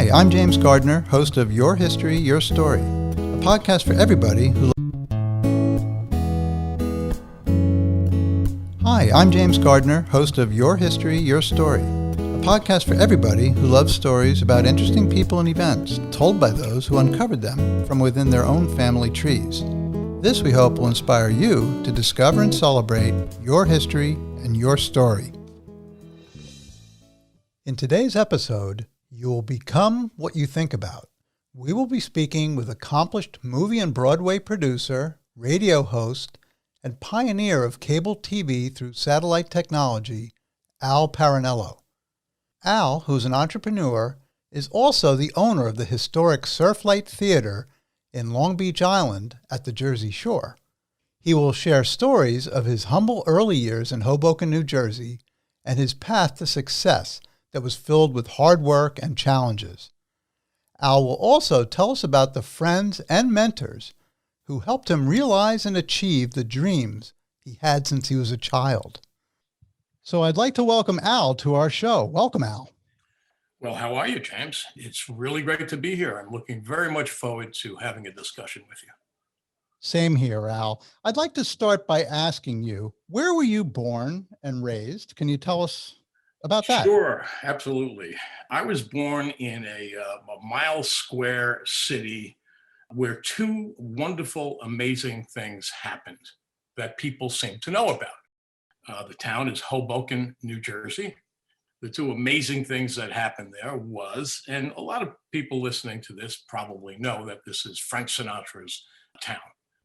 Hi, I'm James Gardner, host of Your History, Your Story, a podcast for everybody who Hi, I'm James Gardner, host of Your History, Your Story, a podcast for everybody who loves stories about interesting people and events told by those who uncovered them from within their own family trees. This, we hope, will inspire you to discover and celebrate your history and your story. In today's episode, you will become what you think about. We will be speaking with accomplished movie and Broadway producer, radio host, and pioneer of cable TV through satellite technology, Al Parinello. Al, who's an entrepreneur, is also the owner of the historic Surflight Theater in Long Beach Island at the Jersey Shore. He will share stories of his humble early years in Hoboken, New Jersey, and his path to success that was filled with hard work and challenges. Al will also tell us about the friends and mentors who helped him realize and achieve the dreams he had since he was a child. So I'd like to welcome Al to our show. Welcome, Al. Well, how are you, James? It's really great to be here. I'm looking very much forward to having a discussion with you. Same here, Al. I'd like to start by asking you, where were you born and raised? Can you tell us about that? Sure, absolutely. I was born in a mile square city where two wonderful, amazing things happened that people seem to know about. The town is Hoboken, New Jersey. The two amazing things that happened there was, and a lot of people listening to this probably know that this is Frank Sinatra's town.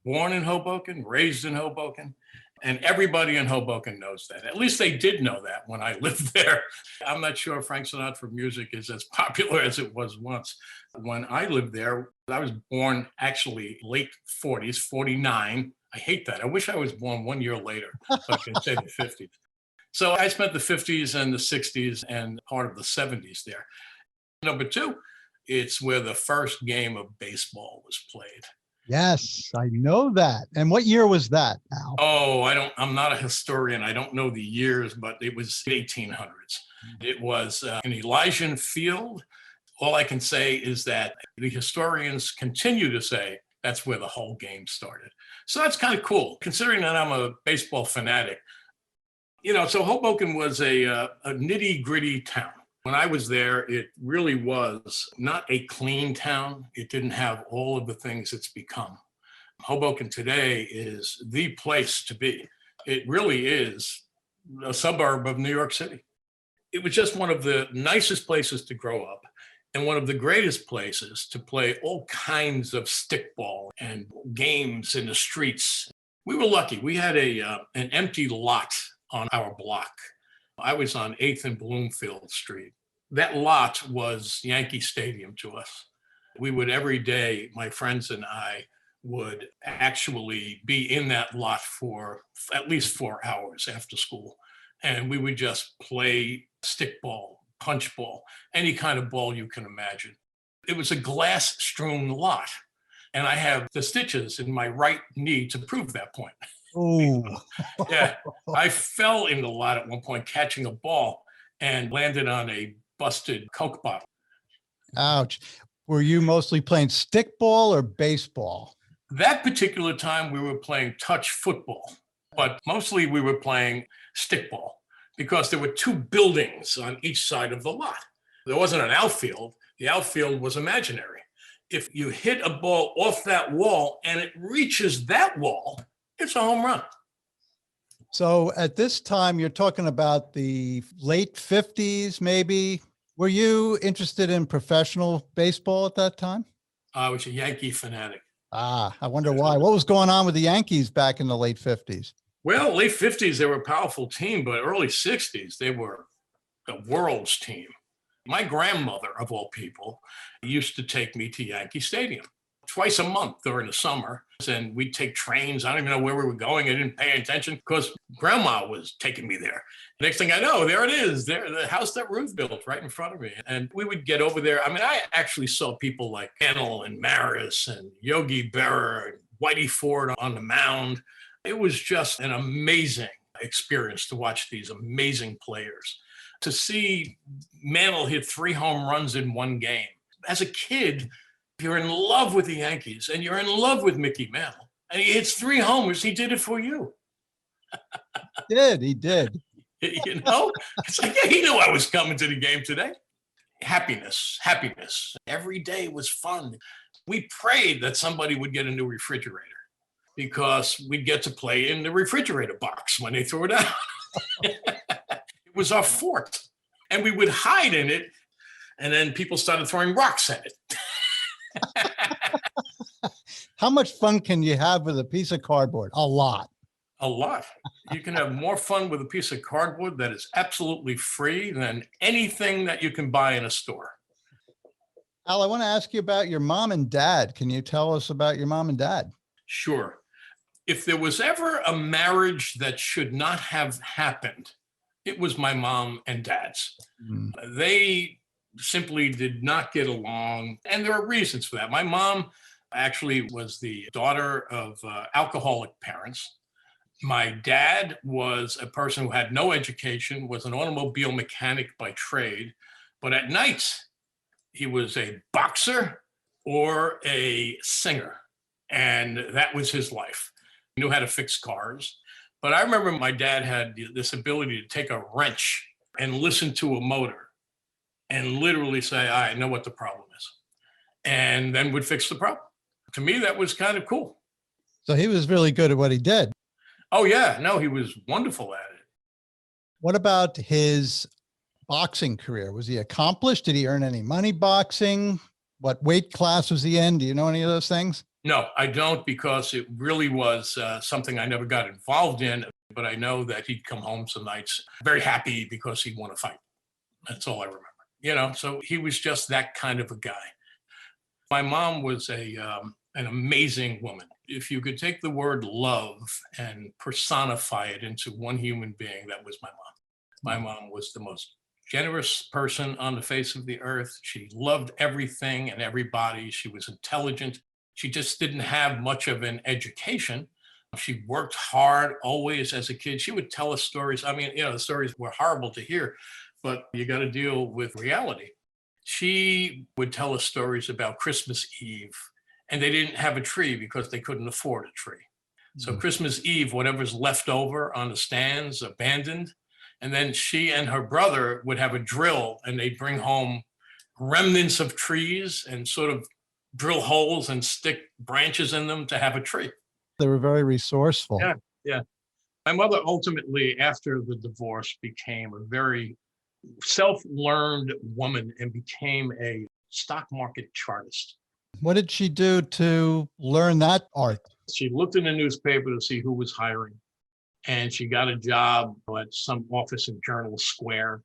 Born in Hoboken, raised in Hoboken, and everybody in Hoboken knows that. At least they did know that when I lived there. I'm not sure Frank Sinatra music is as popular as it was once. When I lived there, I was born actually late 40s, 49. I hate that. I wish I was born 1 year later, so I can say the 50s. So I spent the 50s and the 60s and part of the 70s there. Number two, it's where the first game of baseball was played. Yes, I know that. And what year was that, Al? Oh, I'm not a historian. I don't know the years, but it was 1800s. It was an Elysian field. All I can say is that the historians continue to say that's where the whole game started. So that's kind of cool, considering that I'm a baseball fanatic. So Hoboken was a nitty-gritty town. When I was there, it really was not a clean town. It didn't have all of the things it's become. Hoboken today is the place to be. It really is a suburb of New York City. It was just one of the nicest places to grow up and one of the greatest places to play all kinds of stickball and games in the streets. We were lucky. We had an empty lot on our block. I was on 8th and Bloomfield Street. That lot was Yankee Stadium to us. We would every day, my friends and I would actually be in that lot for at least 4 hours after school. And we would just play stickball, punch ball, any kind of ball you can imagine. It was a glass-strewn lot. And I have the stitches in my right knee to prove that point. Oh, yeah. I fell in the lot at one point catching a ball and landed on a busted Coke bottle. Ouch. Were you mostly playing stickball or baseball? That particular time we were playing touch football, but mostly we were playing stickball because there were two buildings on each side of the lot. There wasn't an outfield. The outfield was imaginary. If you hit a ball off that wall and it reaches that wall, it's a home run. So at this time, you're talking about the late 50s, maybe. Were you interested in professional baseball at that time? I was a Yankee fanatic. I wonder why. What was going on with the Yankees back in the late 50s? Well, late 50s, they were a powerful team, but early 60s, they were the world's team. My grandmother, of all people, used to take me to Yankee Stadium twice a month during the summer. And we'd take trains. I don't even know where we were going. I didn't pay attention because grandma was taking me there. Next thing I know, there it is. There, the house that Ruth built right in front of me. And we would get over there. I mean, I actually saw people like Kennel and Maris and Yogi Berra and Whitey Ford on the mound. It was just an amazing experience to watch these amazing players. To see Mantle hit 3 home runs in one game, As a kid, you're in love with the Yankees and you're in love with Mickey Mantle. And he hits 3 homers. He did it for you. He did. You know, it's like, yeah, he knew I was coming to the game today. Happiness, happiness. Every day was fun. We prayed that somebody would get a new refrigerator because we'd get to play in the refrigerator box when they threw it out. It was our fort. And we would hide in it. And then people started throwing rocks at it. How much fun can you have with a piece of cardboard? A lot. A lot. You can have more fun with a piece of cardboard that is absolutely free than anything that you can buy in a store. Al, I want to ask you about your mom and dad. Can you tell us about your mom and dad? Sure. If there was ever a marriage that should not have happened, it was my mom and dad's. They simply did not get along, and there are reasons for that. My mom actually was the daughter of alcoholic parents. My dad was a person who had no education, was an automobile mechanic by trade, but at night he was a boxer or a singer, and that was his life. He knew how to fix cars. But I remember my dad had this ability to take a wrench and listen to a motor and literally say, I know what the problem is, and then would fix the problem. To me, that was kind of cool. So he was really good at what he did. Oh, yeah. No, he was wonderful at it. What about his boxing career? Was he accomplished? Did he earn any money boxing? What weight class was he in? Do you know any of those things? No, I don't, because it really was something I never got involved in. But I know that he'd come home some nights very happy because he won a fight. That's all I remember. You know, so he was just that kind of a guy. My mom was an amazing woman. If you could take the word love and personify it into one human being, that was my mom. My mom was the most generous person on the face of the earth. She loved everything and everybody. She was intelligent. She just didn't have much of an education. She worked hard always as a kid. She would tell us stories. I mean, you know, the stories were horrible to hear, but you got to deal with reality. She would tell us stories about Christmas Eve, and they didn't have a tree because they couldn't afford a tree. So Christmas Eve, whatever's left over on the stands, abandoned. And then she and her brother would have a drill, and they'd bring home remnants of trees and sort of drill holes and stick branches in them to have a tree. They were very resourceful. Yeah, yeah. My mother ultimately, after the divorce, became a very self-learned woman and became a stock market chartist. What did she do to learn that art? She looked in the newspaper to see who was hiring, and she got a job at some office in Journal Square.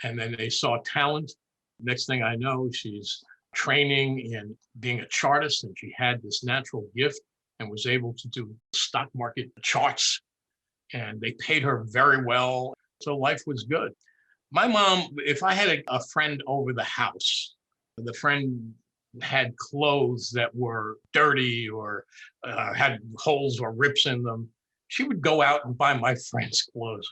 And then they saw talent. Next thing I know, she's training in being a chartist, and she had this natural gift and was able to do stock market charts. And they paid her very well. So life was good. My mom, if I had a friend over the house, the friend had clothes that were dirty or had holes or rips in them, she would go out and buy my friend's clothes.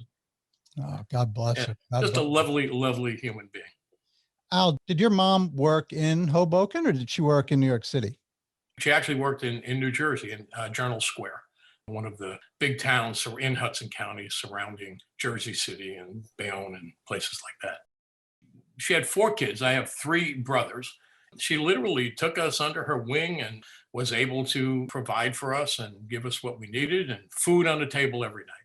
Oh, God bless her. Just a lovely, lovely human being. Al, did your mom work in Hoboken or did she work in New York City? She actually worked in New Jersey, in Journal Square, one of the big towns in Hudson County surrounding Jersey City and Bayonne and places like that. She had 4 kids. I have 3 brothers. She literally took us under her wing and was able to provide for us and give us what we needed and food on the table every night.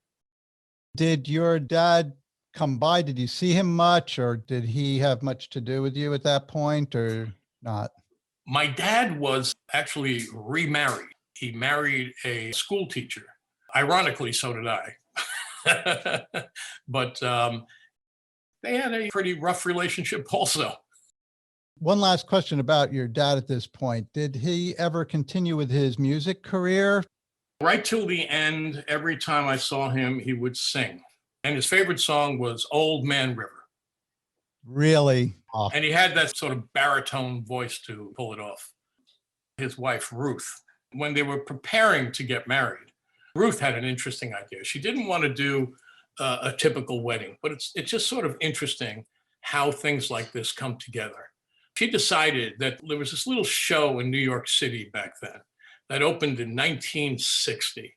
Did your dad come by? Did you see him much, or did he have much to do with you at that point or not? My dad was actually remarried. He married a school teacher. Ironically, so did I. But they had a pretty rough relationship also. One last question about your dad at this point. Did he ever continue with his music career? Right till the end, every time I saw him, he would sing. And his favorite song was Old Man River. Really? Oh. And he had that sort of baritone voice to pull it off. His wife, Ruth, when they were preparing to get married, Ruth had an interesting idea. She didn't want to do a typical wedding, but it's just sort of interesting how things like this come together. She decided that there was this little show in New York City back then that opened in 1960.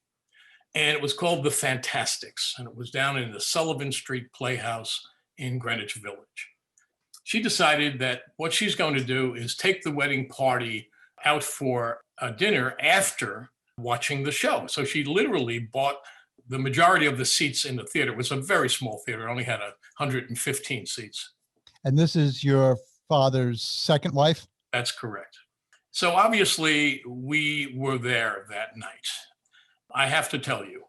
And it was called The Fantastics. And it was down in the Sullivan Street Playhouse in Greenwich Village. She decided that what she's going to do is take the wedding party out for a dinner after watching the show. So she literally bought the majority of the seats in the theater. It was a very small theater, it only had 115 seats. And this is your father's second wife? That's correct. So obviously we were there that night. I have to tell you,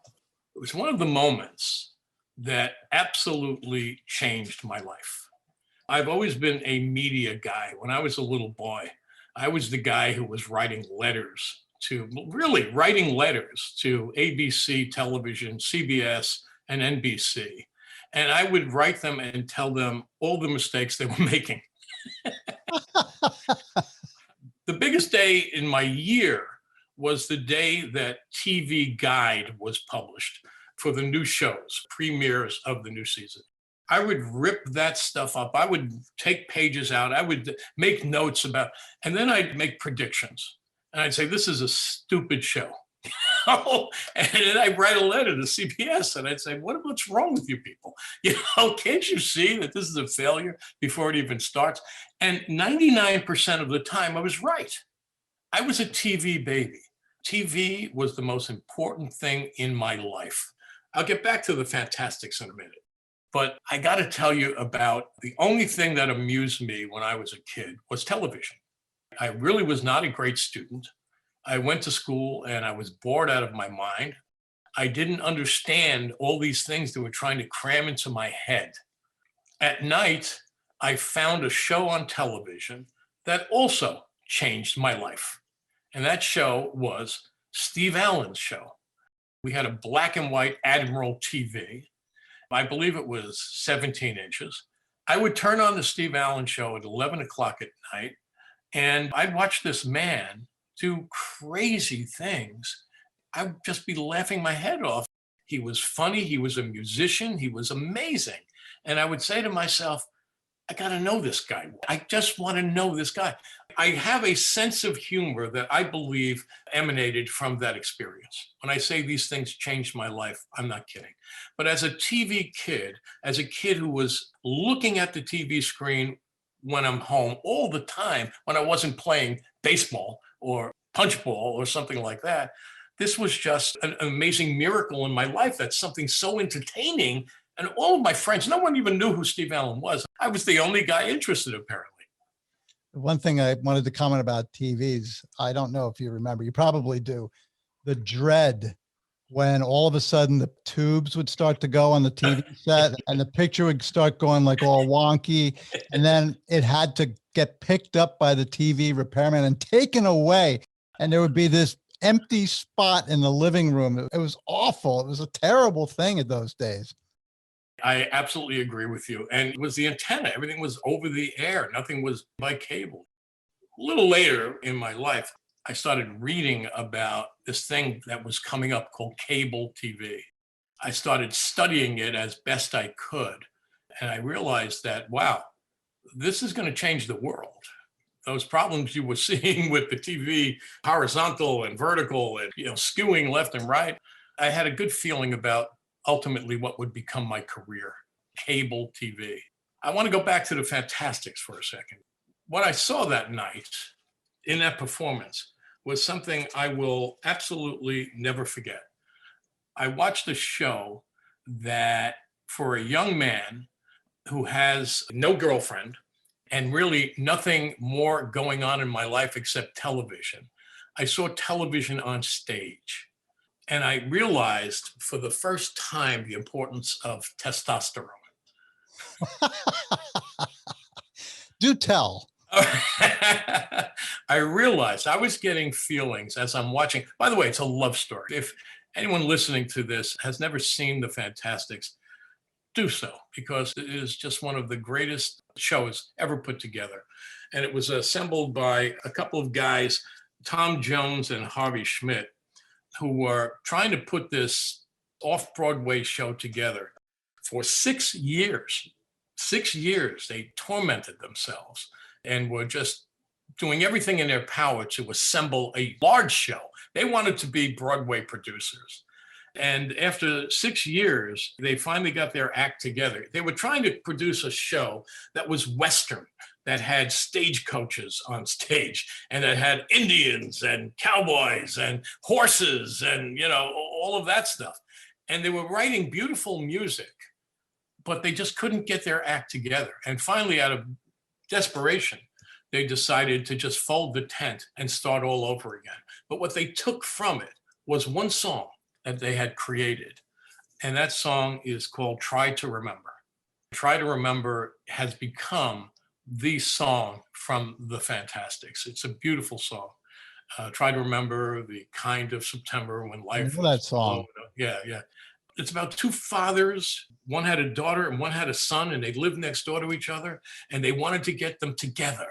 it was one of the moments that absolutely changed my life. I've always been a media guy. When I was a little boy, I was the guy who was writing letters to ABC television, CBS, and NBC. And I would write them and tell them all the mistakes they were making. The biggest day in my year was the day that TV Guide was published for the new shows, premieres of the new season. I would rip that stuff up. I would take pages out. I would make notes about, and then I'd make predictions. And I'd say, this is a stupid show. And then I'd write a letter to CBS and I'd say, what's wrong with you people? Can't you see that this is a failure before it even starts? And 99% of the time I was right. I was a TV baby. TV was the most important thing in my life. I'll get back to the Fantastics in a minute. But I got to tell you about the only thing that amused me when I was a kid was television. I really was not a great student. I went to school and I was bored out of my mind. I didn't understand all these things they were trying to cram into my head. At night, I found a show on television that also changed my life. And that show was Steve Allen's show. We had a black and white Admiral TV. I believe it was 17 inches. I would turn on the Steve Allen show at 11 o'clock at night, and I'd watch this man do crazy things. I'd just be laughing my head off. He was funny. He was a musician. He was amazing. And I would say to myself, I got to know this guy. I just want to know this guy. I have a sense of humor that I believe emanated from that experience. When I say these things changed my life, I'm not kidding. But as a TV kid, as a kid who was looking at the TV screen when I'm home all the time, when I wasn't playing baseball or punchball or something like that, this was just an amazing miracle in my life. That's something so entertaining. And all of my friends, no one even knew who Steve Allen was. I was the only guy interested, apparently. One thing I wanted to comment about TVs, I don't know if you remember, you probably do, the dread when all of a sudden the tubes would start to go on the TV set and the picture would start going like all wonky. And then it had to get picked up by the TV repairman and taken away. And there would be this empty spot in the living room. It was awful. It was a terrible thing in those days. I absolutely agree with you. And it was the antenna. Everything was over the air. Nothing was by cable. A little later in my life, I started reading about this thing that was coming up called cable TV. I started studying it as best I could. And I realized that, wow, this is going to change the world. Those problems you were seeing with the TV, horizontal and vertical and skewing left and right, I had a good feeling about ultimately what would become my career, cable TV. I want to go back to the Fantastics for a second. What I saw that night in that performance was something I will absolutely never forget. I watched a show that for a young man who has no girlfriend and really nothing more going on in my life except television, I saw television on stage. And I realized for the first time the importance of testosterone. Do tell. I realized I was getting feelings as I'm watching. By the way, it's a love story. If anyone listening to this has never seen The Fantastics, do so, because it is just one of the greatest shows ever put together. And it was assembled by a couple of guys, Tom Jones and Harvey Schmidt, who were trying to put this off-Broadway show together for 6 years. 6 years, they tormented themselves. and were just doing everything in their power to assemble a large show. They wanted to be Broadway producers. And after 6 years, they finally got their act together. They were trying to produce a show that was Western, that had stagecoaches on stage, and that had Indians and cowboys and horses and, all of that stuff. And they were writing beautiful music, but they just couldn't get their act together. And finally, out of desperation, they decided to just fold the tent and start all over again. But what they took from it was one song that they had created. And that song is called Try to Remember. Try to Remember has become the song from the Fantastics. It's a beautiful song. Try to remember the kind of September when life was that song. Yeah. It's about two fathers. One had a daughter and one had a son, and they lived next door to each other, and they wanted to get them together.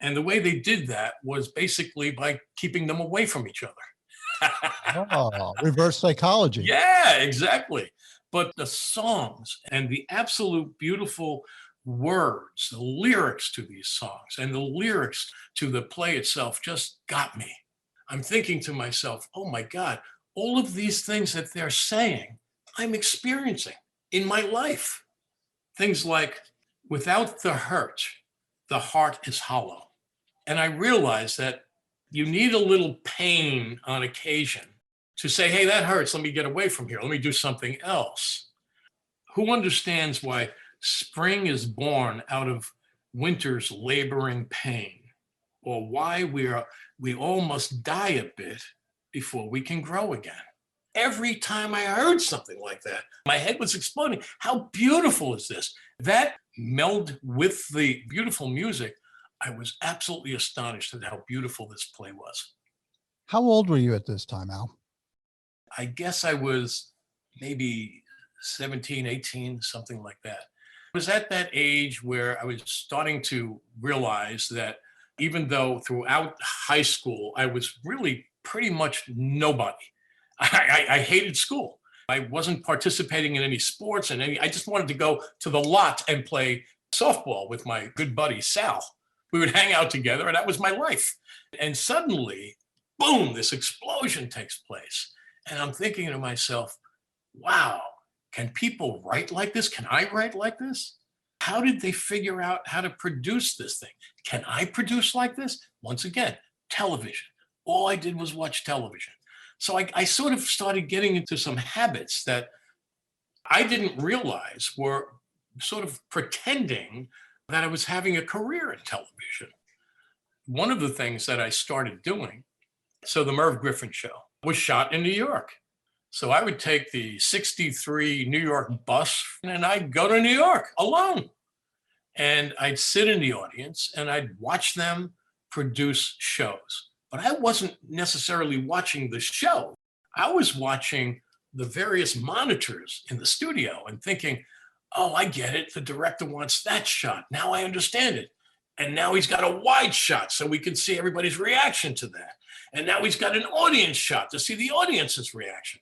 And the way they did that was basically by keeping them away from each other. Oh, reverse psychology. Yeah, exactly. But the songs and the absolute beautiful words, the lyrics to these songs and the lyrics to the play itself just got me. I'm thinking to myself, oh my God, all of these things that they're saying, I'm experiencing in my life. Things like, without the hurt, the heart is hollow. And I realized that you need a little pain on occasion to say, hey, that hurts. Let me get away from here. Let me do something else. Who understands why spring is born out of winter's laboring pain, or why we all must die a bit before we can grow again? Every time I heard something like that, my head was exploding. How beautiful is this? That meld with the beautiful music. I was absolutely astonished at how beautiful this play was. How old were you at this time, Al? I guess I was maybe 17, 18, something like that. I was at that age where I was starting to realize that even though throughout high school, I was really pretty much nobody. I hated school. I wasn't participating in any sports and I just wanted to go to the lot and play softball with my good buddy, Sal. We would hang out together and that was my life. And suddenly, boom, this explosion takes place. And I'm thinking to myself, wow, can people write like this? Can I write like this? How did they figure out how to produce this thing? Can I produce like this? Once again, television. All I did was watch television. So I sort of started getting into some habits that I didn't realize were sort of pretending that I was having a career in television. One of the things that I started doing, so the Merv Griffin show was shot in New York. So I would take the 63 New York bus and I'd go to New York alone. And I'd sit in the audience and I'd watch them produce shows. But I wasn't necessarily watching the show. I was watching the various monitors in the studio and thinking, oh, I get it. The director wants that shot. Now I understand it. And now he's got a wide shot so we can see everybody's reaction to that. And now he's got an audience shot to see the audience's reaction.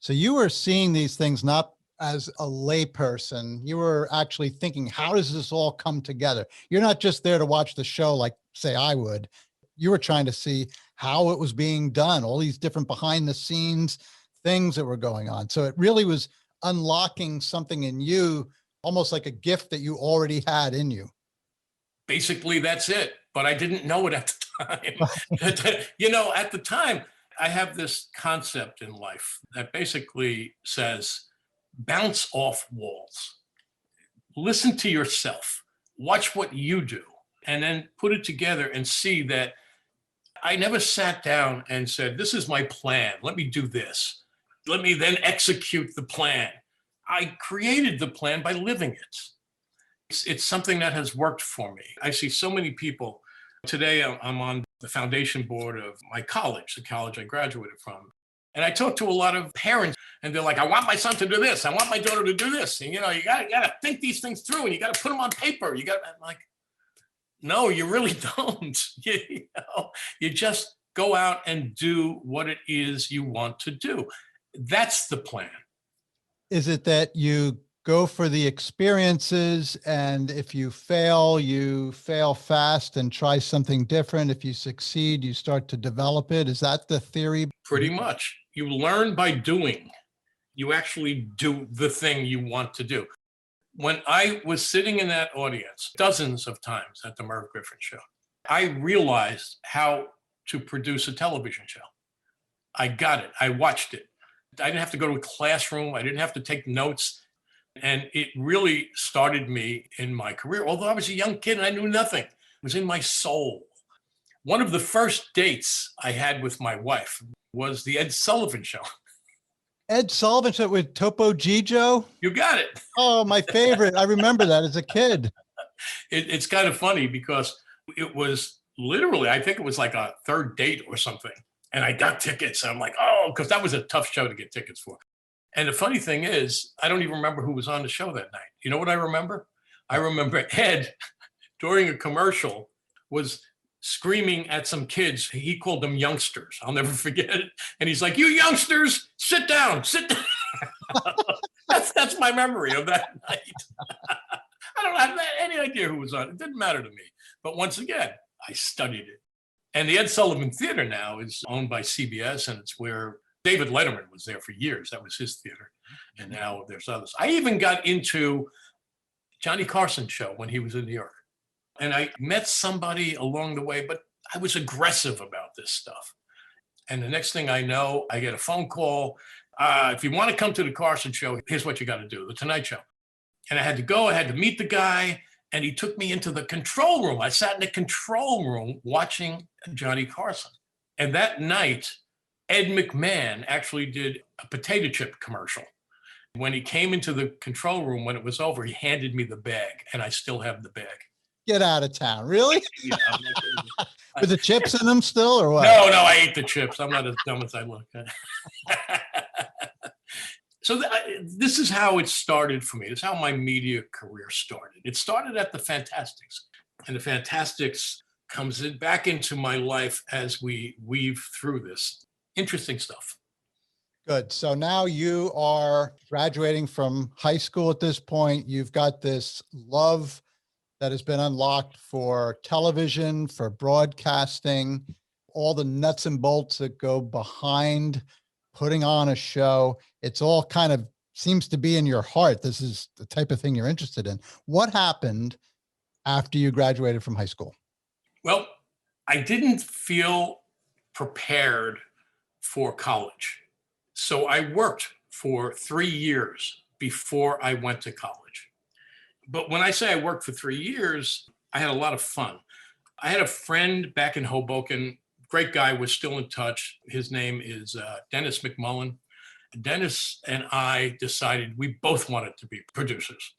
So you were seeing these things not as a layperson. You were actually thinking, how does this all come together? You're not just there to watch the show like, say, I would. You were trying to see how it was being done, all these different behind the scenes things that were going on. So it really was unlocking something in you, almost like a gift that you already had in you. Basically, that's it. But I didn't know it at the time. At the time, I have this concept in life that basically says, bounce off walls. Listen to yourself. Watch what you do. And then put it together and see that I never sat down and said, this is my plan. Let me do this. Let me then execute the plan. I created the plan by living it. It's something that has worked for me. I see so many people. Today, I'm on the foundation board of my college, the college I graduated from. And I talk to a lot of parents and they're like, I want my son to do this. I want my daughter to do this. And, you gotta think these things through and you got to put them on paper. I'm like, no, you really don't. You just go out and do what it is you want to do. That's the plan. Is it that you go for the experiences, and if you fail fast and try something different. If you succeed, you start to develop it. Is that the theory? Pretty much. You learn by doing. You actually do the thing you want to do. When I was sitting in that audience dozens of times at the Merv Griffin show, I realized how to produce a television show. I got it. I watched it. I didn't have to go to a classroom. I didn't have to take notes. And it really started me in my career. Although I was a young kid and I knew nothing, it was in my soul. One of the first dates I had with my wife was the Ed Sullivan Show. Ed Sullivan Show with Topo Gigio? You got it. Oh, my favorite. I remember that as a kid. It's kind of funny because it was literally, I think it was like a third date or something. And I got tickets. And I'm like, oh, because that was a tough show to get tickets for. And the funny thing is, I don't even remember who was on the show that night. You know what I remember? I remember Ed, during a commercial, was screaming at some kids. He called them youngsters. I'll never forget it. And he's like, you youngsters, sit down, sit down. That's my memory of that night. I don't have any idea who was on it. It didn't matter to me. But once again, I studied it. And the Ed Sullivan Theater now is owned by CBS, and it's where David Letterman was there for years. That was his theater. And now there's others. I even got into Johnny Carson's show when he was in New York. And I met somebody along the way, but I was aggressive about this stuff. And the next thing I know, I get a phone call. If you want to come to the Carson show, here's what you got to do, The Tonight Show. And I had to go, I had to meet the guy, and he took me into the control room. I sat in the control room watching Johnny Carson. And that night, Ed McMahon actually did a potato chip commercial. When he came into the control room, when it was over, he handed me the bag, and I still have the bag. Get out of town. Really? Yeah, With the chips in them still, or what? No, I ate the chips. I'm not as dumb as I look. So this is how it started for me. It's how my media career started. It started at the Fantastics, and the Fantastics comes back into my life as we weave through this interesting stuff. Good. So now you are graduating from high school at this point. You've got this love that has been unlocked for television, for broadcasting, all the nuts and bolts that go behind putting on a show. It's all kind of seems to be in your heart. This is the type of thing you're interested in. What happened after you graduated from high school? Well, I didn't feel prepared for college. So I worked for 3 years before I went to college. But when I say I worked for 3 years, I had a lot of fun. I had a friend back in Hoboken, great guy, was still in touch. His name is Dennis McMullen. Dennis and I decided we both wanted to be producers.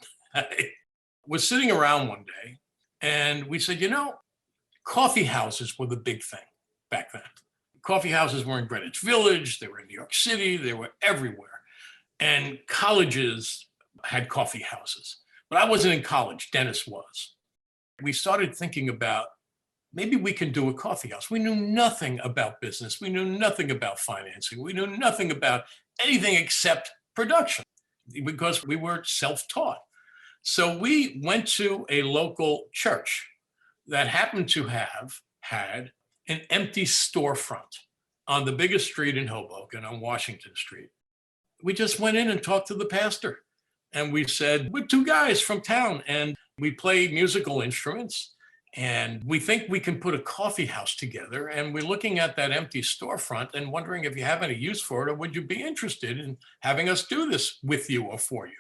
Was sitting around one day and we said, coffee houses were the big thing back then. Coffee houses were in Greenwich Village, they were in New York City, they were everywhere. And colleges had coffee houses. But I wasn't in college, Dennis was. We started thinking about maybe we can do a coffee house. We knew nothing about business. We knew nothing about financing. We knew nothing about anything except production because we were self-taught. So we went to a local church that happened to have had an empty storefront on the biggest street in Hoboken on Washington Street. We just went in and talked to the pastor. And we said, we're two guys from town and we play musical instruments and we think we can put a coffee house together. And we're looking at that empty storefront and wondering if you have any use for it, or would you be interested in having us do this with you or for you?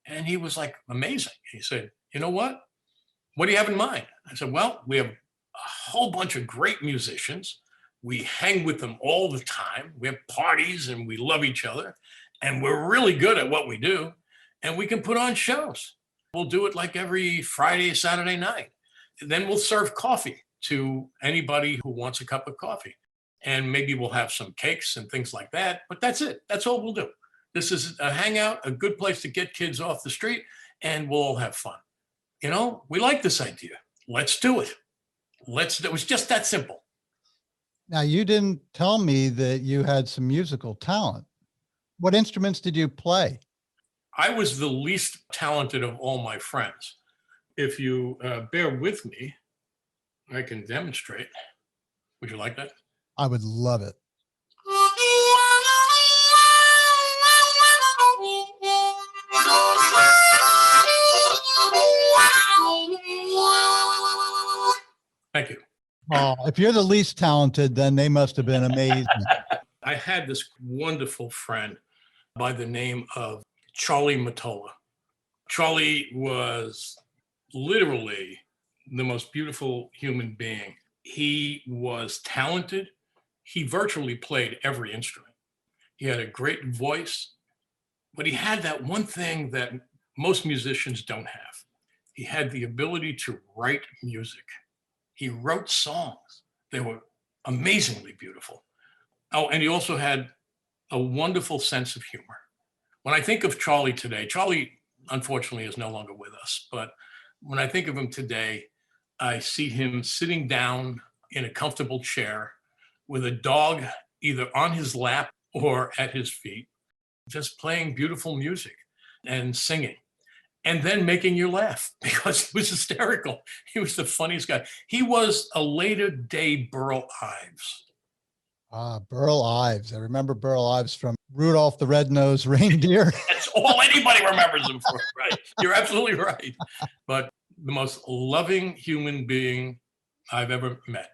And he was like, amazing. He said, you know what? What do you have in mind? I said, well, we have a whole bunch of great musicians. We hang with them all the time. We have parties and we love each other. And we're really good at what we do. And we can put on shows. We'll do it like every Friday, Saturday night. And then we'll serve coffee to anybody who wants a cup of coffee. And maybe we'll have some cakes and things like that. But that's it. That's all we'll do. This is a hangout, a good place to get kids off the street, and we'll all have fun. We like this idea. Let's do it. It was just that simple. Now, you didn't tell me that you had some musical talent. What instruments did you play? I was the least talented of all my friends. If you bear with me, I can demonstrate. Would you like that? I would love it. Thank you. Oh, if you're the least talented, then they must have been amazing. I had this wonderful friend by the name of Charlie Mottola. Charlie was literally the most beautiful human being. He was talented. He virtually played every instrument. He had a great voice, but he had that one thing that most musicians don't have. He had the ability to write music. He wrote songs. They were amazingly beautiful. Oh, and he also had a wonderful sense of humor. When I think of Charlie today, Charlie unfortunately is no longer with us, but when I think of him today, I see him sitting down in a comfortable chair with a dog either on his lap or at his feet, just playing beautiful music and singing, and then making you laugh because he was hysterical. He was the funniest guy. He was a later day Burl Ives. Burl Ives. I remember Burl Ives from Rudolph the Red-Nosed Reindeer. That's all anybody remembers him for, right? You're absolutely right. But the most loving human being I've ever met.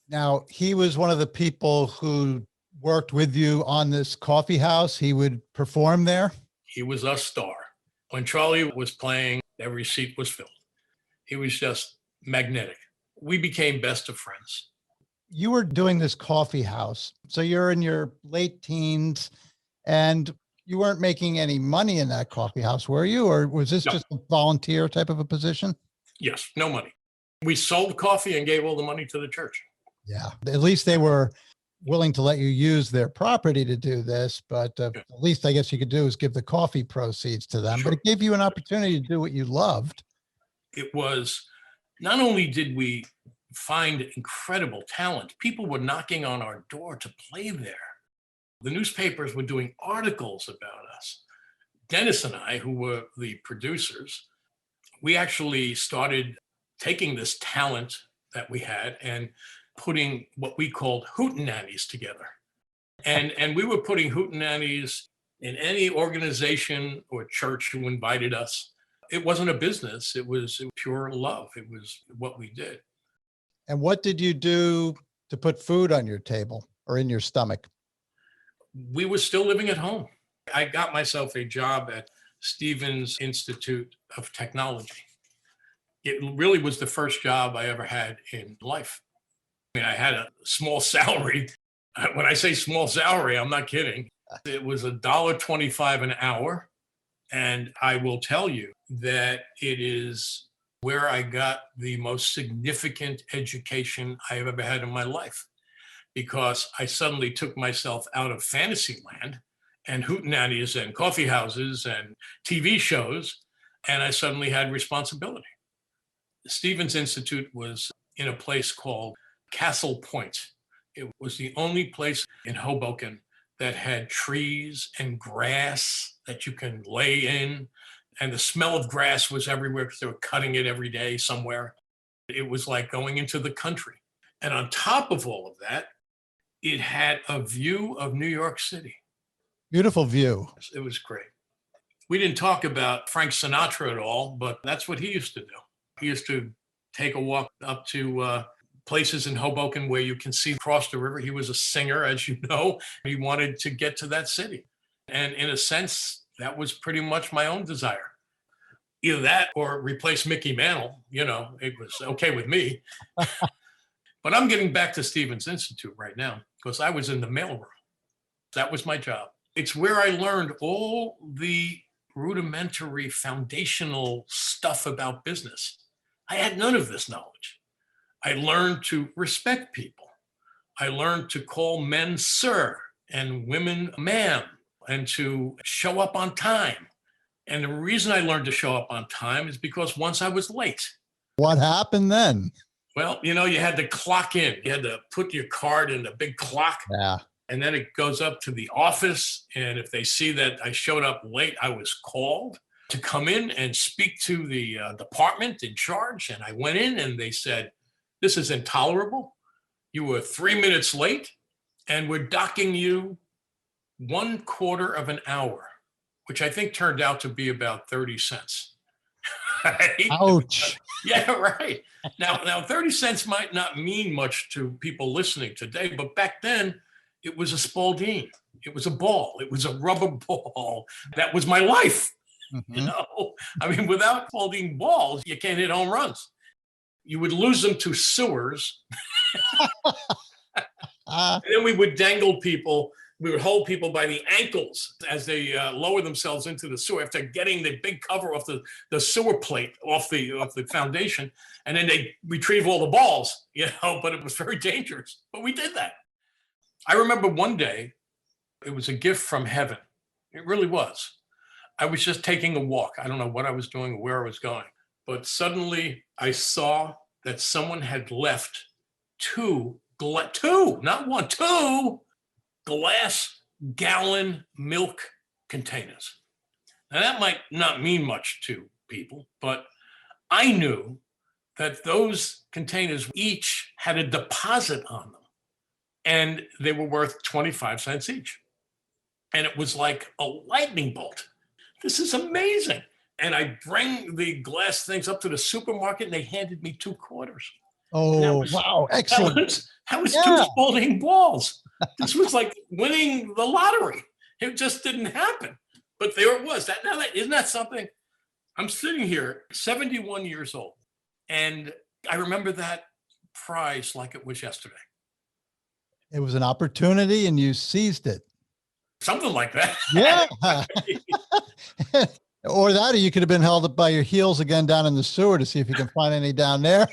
Now, he was one of the people who worked with you on this coffee house. He would perform there. He was a star. When Charlie was playing, every seat was filled. He was just magnetic. We became best of friends. You were doing this coffee house. So you're in your late teens and you weren't making any money in that coffee house, were you? Or was this just a volunteer type of a position? Yes, no money. We sold coffee and gave all the money to the church. Yeah, at least they were willing to let you use their property to do this, but the least I guess you could do is give the coffee proceeds to them. But it gave you an opportunity to do what you loved. It was, not only did we find incredible talent, people were knocking on our door to play there. The newspapers were doing articles about us. Dennis and I, who were the producers, we actually started taking this talent that we had and putting what we called hootenannies together. And we were putting hootenannies in any organization or church who invited us. It wasn't a business. It was pure love. It was what we did. And what did you do to put food on your table or in your stomach? We were still living at home. I got myself a job at Stevens Institute of Technology. It really was the first job I ever had in life. I mean, I had a small salary. When I say small salary, I'm not kidding. It was $1.25 an hour. And I will tell you that it is where I got the most significant education I have ever had in my life, because I suddenly took myself out of fantasy land and hootenannies and coffee houses and TV shows, and I suddenly had responsibility. The Stevens Institute was in a place called Castle Point. It was the only place in Hoboken that had trees and grass that you can lay in. And the smell of grass was everywhere because they were cutting it every day somewhere. It was like going into the country. And on top of all of that, it had a view of New York City. Beautiful view. It was great. We didn't talk about Frank Sinatra at all, but that's what he used to do. He used to take a walk up to places in Hoboken where you can see across the river. He was a singer, as you know. He wanted to get to that city. And in a sense, that was pretty much my own desire. Either that or replace Mickey Mantle. You know, it was okay with me. But I'm getting back to Stevens Institute right now because I was in the mailroom. That was my job. It's where I learned all the rudimentary foundational stuff about business. I had none of this knowledge. I learned to respect people. I learned to call men sir and women ma'am, and to show up on time. And the reason I learned to show up on time is because once I was late. What happened then? Well, you know, you had to clock in. You had to put your card in the big clock. Yeah. And then it goes up to the office. And if they see that I showed up late, I was called to come in and speak to the department in charge. And I went in and they said, "This is intolerable. You were 3 minutes late and we're docking you 1/4 of an hour," which I think turned out to be about 30 cents. Right? Ouch. Yeah, right. Now 30 cents might not mean much to people listening today, but back then it was a Spalding. It was a ball. It was a rubber ball. That was my life. Mhm. I mean, without Spalding balls, you can't hit home runs. You would lose them to sewers. Ah, And then we would dangle people. We would hold people by the ankles as they lower themselves into the sewer after getting the big cover off the sewer plate off the foundation. And then they retrieve all the balls, but it was very dangerous. But we did that. I remember one day, it was a gift from heaven. It really was. I was just taking a walk. I don't know what I was doing or where I was going. But suddenly I saw that someone had left two, not one, two glass gallon milk containers. Now, that might not mean much to people, but I knew that those containers each had a deposit on them, and they were worth 25 cents each. And it was like a lightning bolt. This is amazing. And I bring the glass things up to the supermarket, and they handed me 2 quarters. And oh, wow. Excellent. that was Yeah. 2 Spalding balls. This was like winning the lottery. It just didn't happen. But there it was. Isn't that something? I'm sitting here, 71 years old, and I remember that prize like it was yesterday. It was an opportunity and you seized it. Something like that. Yeah. Or that, or you could have been held up by your heels again down in the sewer to see if you can find any down there.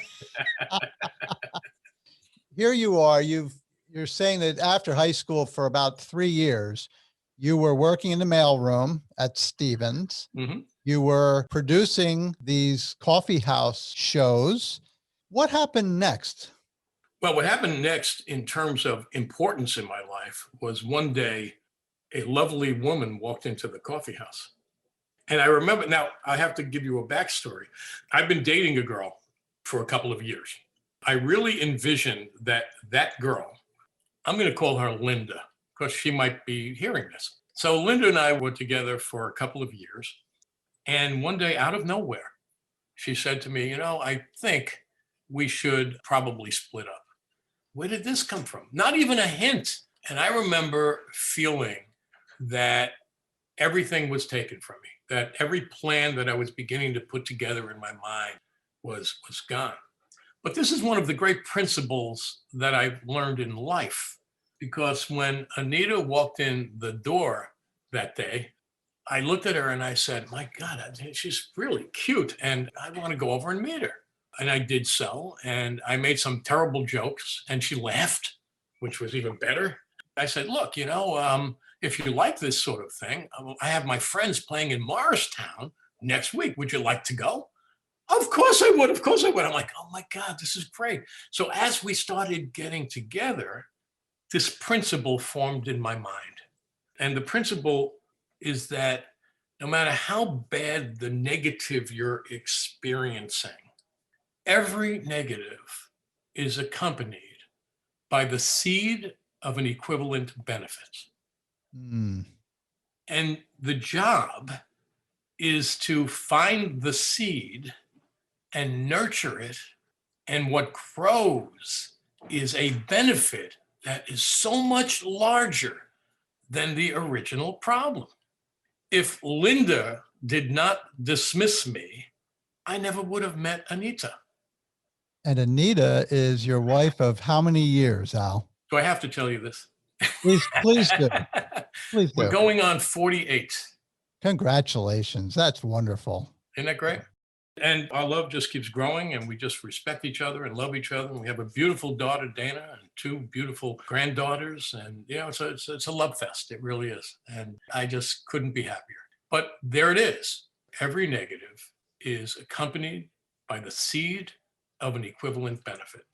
Here you are. You're saying that after high school for about 3 years, you were working in the mailroom at Stevens. Mhm. You were producing these coffee house shows. What happened next? Well, what happened next in terms of importance in my life was one day a lovely woman walked into the coffee house. And I remember, now I have to give you a backstory. I've been dating a girl for a couple of years. I really envisioned that girl, I'm going to call her Linda because she might be hearing this. So Linda and I were together for a couple of years. And one day out of nowhere, she said to me, I think we should probably split up. Where did this come from? Not even a hint. And I remember feeling that everything was taken from me, that every plan that I was beginning to put together in my mind was gone. But this is one of the great principles that I've learned in life, because when Anita walked in the door that day, I looked at her and I said, my God, she's really cute and I want to go over and meet her. And I did so, and I made some terrible jokes and she laughed, which was even better. I said, look, if you like this sort of thing, I have my friends playing in Morristown next week. Would you like to go? Of course I would. Of course I would. I'm like, oh my God, this is great. So as we started getting together, this principle formed in my mind. And the principle is that no matter how bad the negative you're experiencing, every negative is accompanied by the seed of an equivalent benefit. Hmm. And the job is to find the seed and nurture it. And what grows is a benefit that is so much larger than the original problem. If Linda did not dismiss me, I never would have met Anita. And Anita is your wife of how many years, Al? Do I have to tell you this? Please do. Please We're do. going on 48. Congratulations. That's wonderful. Isn't that great? And our love just keeps growing, and we just respect each other and love each other. And we have a beautiful daughter, Dana, and 2 beautiful granddaughters. And, it's a love fest. It really is. And I just couldn't be happier. But there it is. Every negative is accompanied by the seed of an equivalent benefit.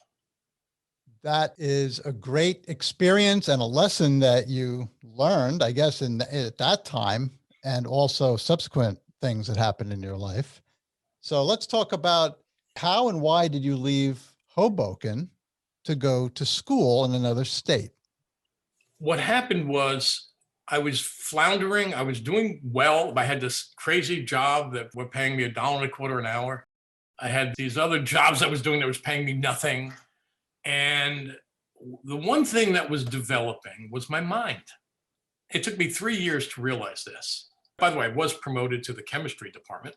That is a great experience and a lesson that you learned, I guess, at that time, and also subsequent things that happened in your life. So let's talk about how and why did you leave Hoboken to go to school in another state? What happened was I was floundering. I was doing well. I had this crazy job that were paying me $1.25 an hour. I had these other jobs I was doing that was paying me nothing. And the one thing that was developing was my mind. It took me 3 years to realize this. By the way, I was promoted to the chemistry department,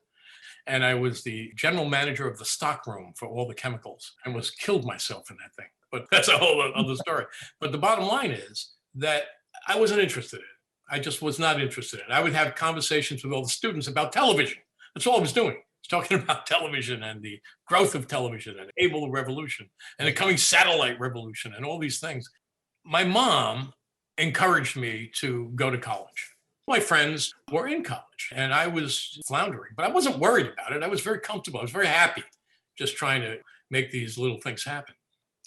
and I was the general manager of the stockroom for all the chemicals and was killed myself in that thing. But that's a whole other story. But the bottom line is that I wasn't interested in it. I just was not interested in it. I would have conversations with all the students about television. That's all I was doing. I was talking about television and the growth of television and cable revolution and the coming satellite revolution and all these things. My mom encouraged me to go to college. My friends were in college and I was floundering, but I wasn't worried about it. I was very comfortable. I was very happy just trying to make these little things happen.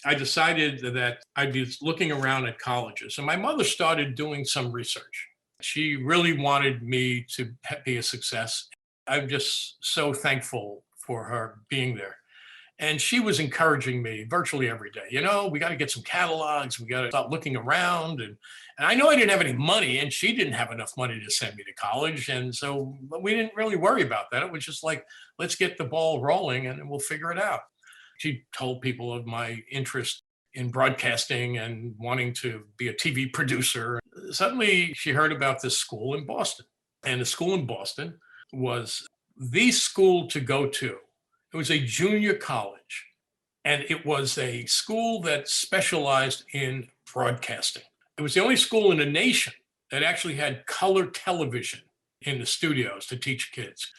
I decided that I'd be looking around at colleges, and my mother started doing some research. She really wanted me to be a success. I'm just so thankful for her being there. And she was encouraging me virtually every day. You know, we got to get some catalogs. We got to stop looking around. And I know I didn't have any money, and she didn't have enough money to send me to college. And so we didn't really worry about that. It was just like, let's get the ball rolling and we'll figure it out. She told people of my interest in broadcasting and wanting to be a TV producer. Suddenly, she heard about this school in Boston. And the school in Boston was the school to go to. It was a junior college, and it was a school that specialized in broadcasting. It was the only school in the nation that actually had color television in the studios to teach kids.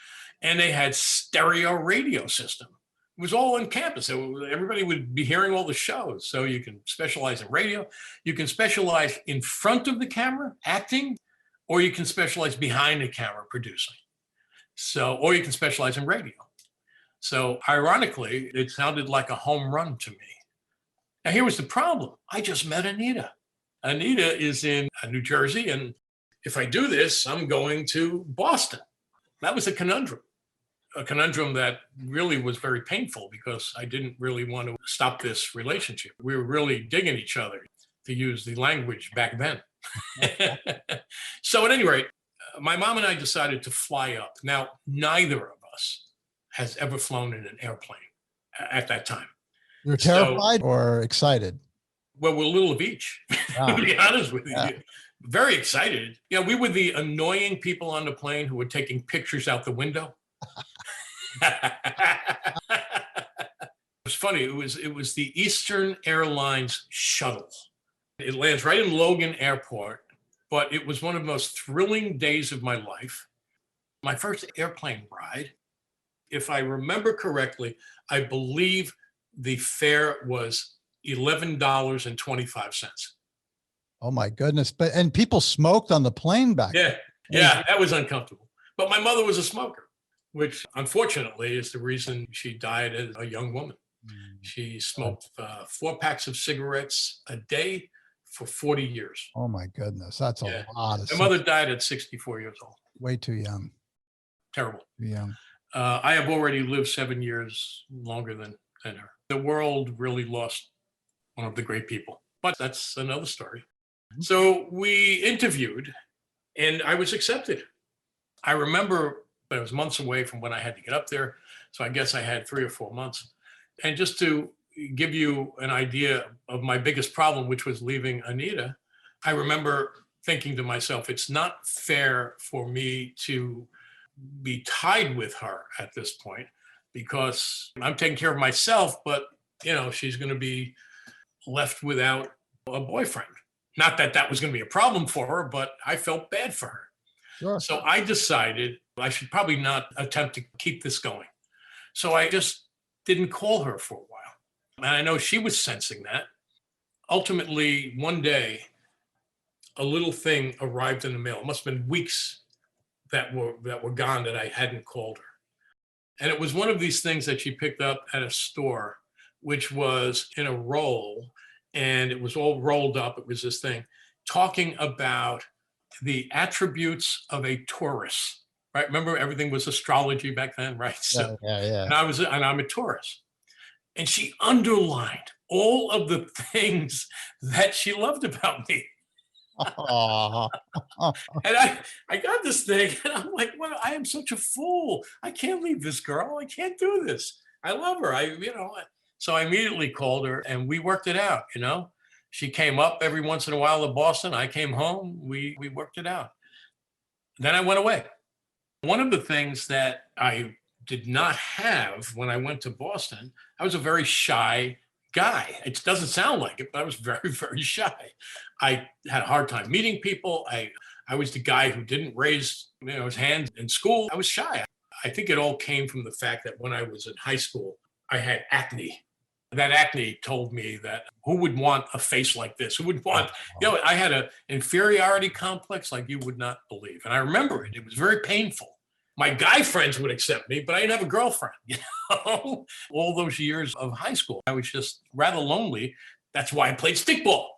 And they had stereo radio system. It was all on campus. So everybody would be hearing all the shows. So you can specialize in radio. You can specialize in front of the camera, acting, or you can specialize behind the camera, producing. So, or you can specialize in radio. So ironically, it sounded like a home run to me. Now, here was the problem. I just met Anita. Anita is in New Jersey. And if I do this, I'm going to Boston. That was a conundrum that really was very painful because I didn't really want to stop this relationship. We were really digging each other, to use the language back then. So at any rate, my mom and I decided to fly up. Now, neither of us has ever flown in an airplane at that time. You're terrified or excited? Well, we're a little of each, to be honest with you. Very excited. You know, we were the annoying people on the plane who were taking pictures out the window. It was funny. It was the Eastern Airlines shuttle. It lands right in Logan Airport, but it was one of the most thrilling days of my life. My first airplane ride, if I remember correctly, I believe the fare was $11.25. Oh my goodness. And people smoked on the plane back then. Yeah, that was uncomfortable. But my mother was a smoker, which unfortunately is the reason she died as a young woman. She smoked 4 packs of cigarettes a day for 40 years. Oh my goodness. That's a lot of My mother died at 64 years old. Way too young. Terrible. Too young. I have already lived 7 years longer than her. The world really lost one of the great people, but that's another story. So we interviewed and I was accepted. I remember I was months away from when I had to get up there. So I guess I had 3 or 4 months. And just to give you an idea of my biggest problem, which was leaving Anita, I remember thinking to myself, it's not fair for me to be tied with her at this point because I'm taking care of myself, but you know, she's going to be left without a boyfriend. Not that that was going to be a problem for her, but I felt bad for her. Sure. So I decided I should probably not attempt to keep this going. So I just didn't call her for a while. And I know she was sensing that. Ultimately, one day, a little thing arrived in the mail. It must have been weeks that were gone that I hadn't called her. And it was one of these things that she picked up at a store, which was in a roll. and it was all rolled up. It was this thing talking about the attributes of a Taurus, right? Remember, everything was astrology back then, right? So, Yeah. and I'm a Taurus. And she underlined all of the things that she loved about me. Aw. And I got this thing, and I'm like, well, I am such a fool. I can't leave this girl. I can't do this. I love her. So I immediately called her and we worked it out, you know. She came up every once in a while to Boston. I came home. We worked it out. Then I went away. One of the things that I did not have when I went to Boston, I was a very shy guy. It doesn't sound like it, but I was very, very shy. I had a hard time meeting people. I was the guy who didn't raise his hand in school. I was shy. I think it all came from the fact that when I was in high school, I had acne. That acne told me that who would want a face like this? Who would want, I had an inferiority complex like you would not believe. And I remember it. It was very painful. My guy friends would accept me, but I didn't have a girlfriend, all those years of high school. I was just rather lonely. That's why I played stickball.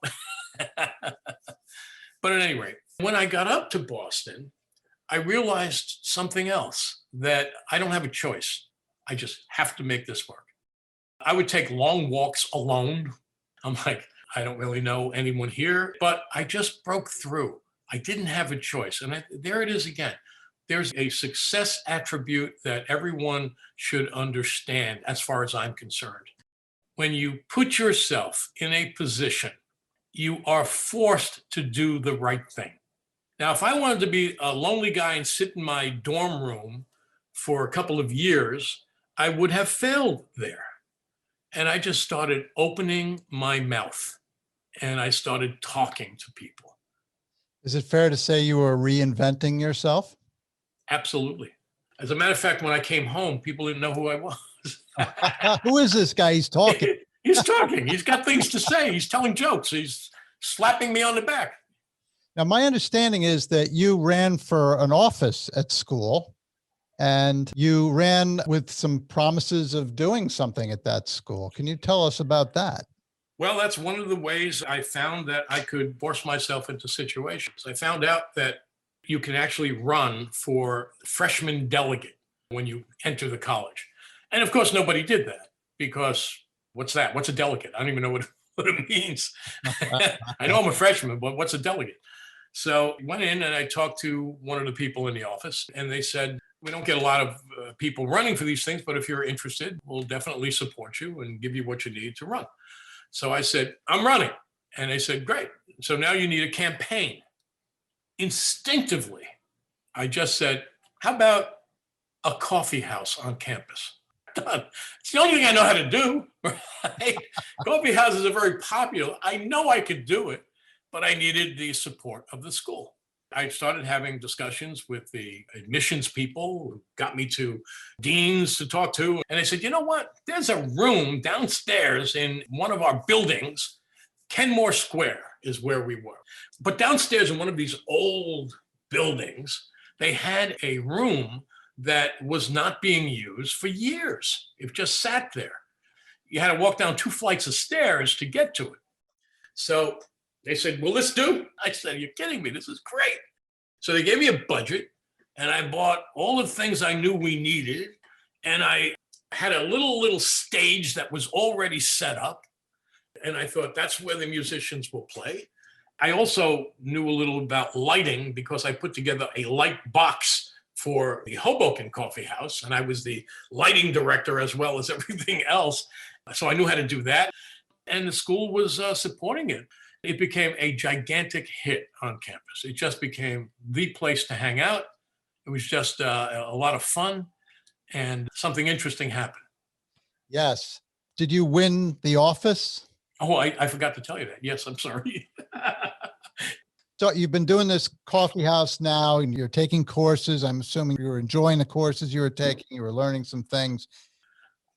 But at any rate, when I got up to Boston, I realized something else, that I don't have a choice. I just have to make this work. I would take long walks alone. I'm like, I don't really know anyone here, but I just broke through. I didn't have a choice. And there it is again. There's a success attribute that everyone should understand as far as I'm concerned. When you put yourself in a position, you are forced to do the right thing. Now, if I wanted to be a lonely guy and sit in my dorm room for a couple of years, I would have failed there. And I just started opening my mouth and I started talking to people. Is it fair to say you were reinventing yourself? Absolutely. As a matter of fact, when I came home, people didn't know who I was. Who is this guy? He's talking. He's talking. He's got things to say. He's telling jokes. He's slapping me on the back. Now, my understanding is that you ran for an office at school and you ran with some promises of doing something at that school. Can you tell us about that? Well, that's one of the ways I found that I could force myself into situations. I found out that you can actually run for freshman delegate when you enter the college. And of course, nobody did that because what's that? What's a delegate? I don't even know what it means. I know I'm a freshman, but what's a delegate? So I went in and I talked to one of the people in the office and they said, we don't get a lot of people running for these things, but if you're interested, we'll definitely support you and give you what you need to run. So I said, I'm running. And they said, great. So now you need a campaign. Instinctively, I just said, how about a coffee house on campus? Done. It's the only thing I know how to do, right? Coffee houses are very popular. I know I could do it, but I needed the support of the school. I started having discussions with the admissions people who got me to deans to talk to. And they said, you know what? There's a room downstairs in one of our buildings. Kenmore Square is where we were. But downstairs in one of these old buildings, they had a room that was not being used for years. It just sat there. You had to walk down 2 flights of stairs to get to it. So they said, will this do? I said, you're kidding me. This is great. So they gave me a budget and I bought all the things I knew we needed. And I had a little stage that was already set up. And I thought that's where the musicians will play. I also knew a little about lighting because I put together a light box for the Hoboken Coffee House. And I was the lighting director as well as everything else. So I knew how to do that. And the school was supporting it. It became a gigantic hit on campus. It just became the place to hang out. It was just a lot of fun and something interesting happened. Yes. Did you win the office? Oh, I forgot to tell you that. Yes, I'm sorry. So you've been doing this coffee house now and you're taking courses. I'm assuming you were enjoying the courses you were taking. You were learning some things.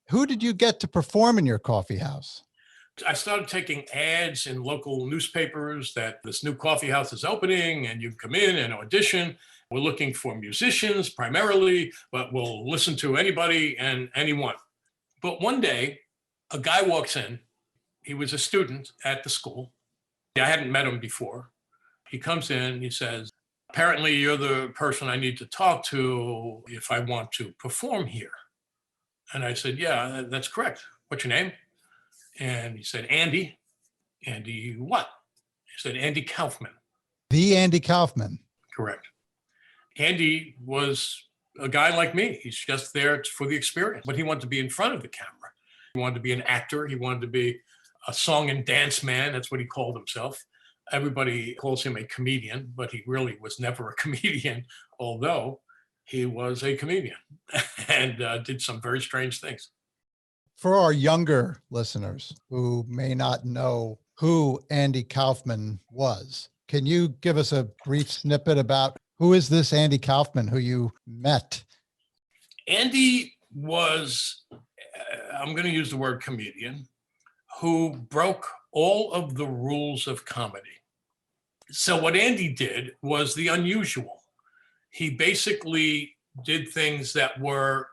Who did you get to perform in your coffee house? I started taking ads in local newspapers that this new coffee house is opening and you come in and audition. We're looking for musicians primarily, but we'll listen to anybody and anyone. But one day, a guy walks in. He was a student at the school. I hadn't met him before. He comes in, he says, apparently you're the person I need to talk to if I want to perform here. And I said, yeah, that's correct. What's your name? And he said, Andy. Andy what? He said, Andy Kaufman. The Andy Kaufman. Correct. Andy was a guy like me. He's just there for the experience, but he wanted to be in front of the camera. He wanted to be an actor. He wanted to be a song and dance man. That's what he called himself. Everybody calls him a comedian, but he really was never a comedian, although he was a comedian and did some very strange things. For our younger listeners who may not know who Andy Kaufman was, can you give us a brief snippet about who is this Andy Kaufman who you met? Andy was, I'm going to use the word comedian, who broke all of the rules of comedy. So what Andy did was the unusual. He basically did things that were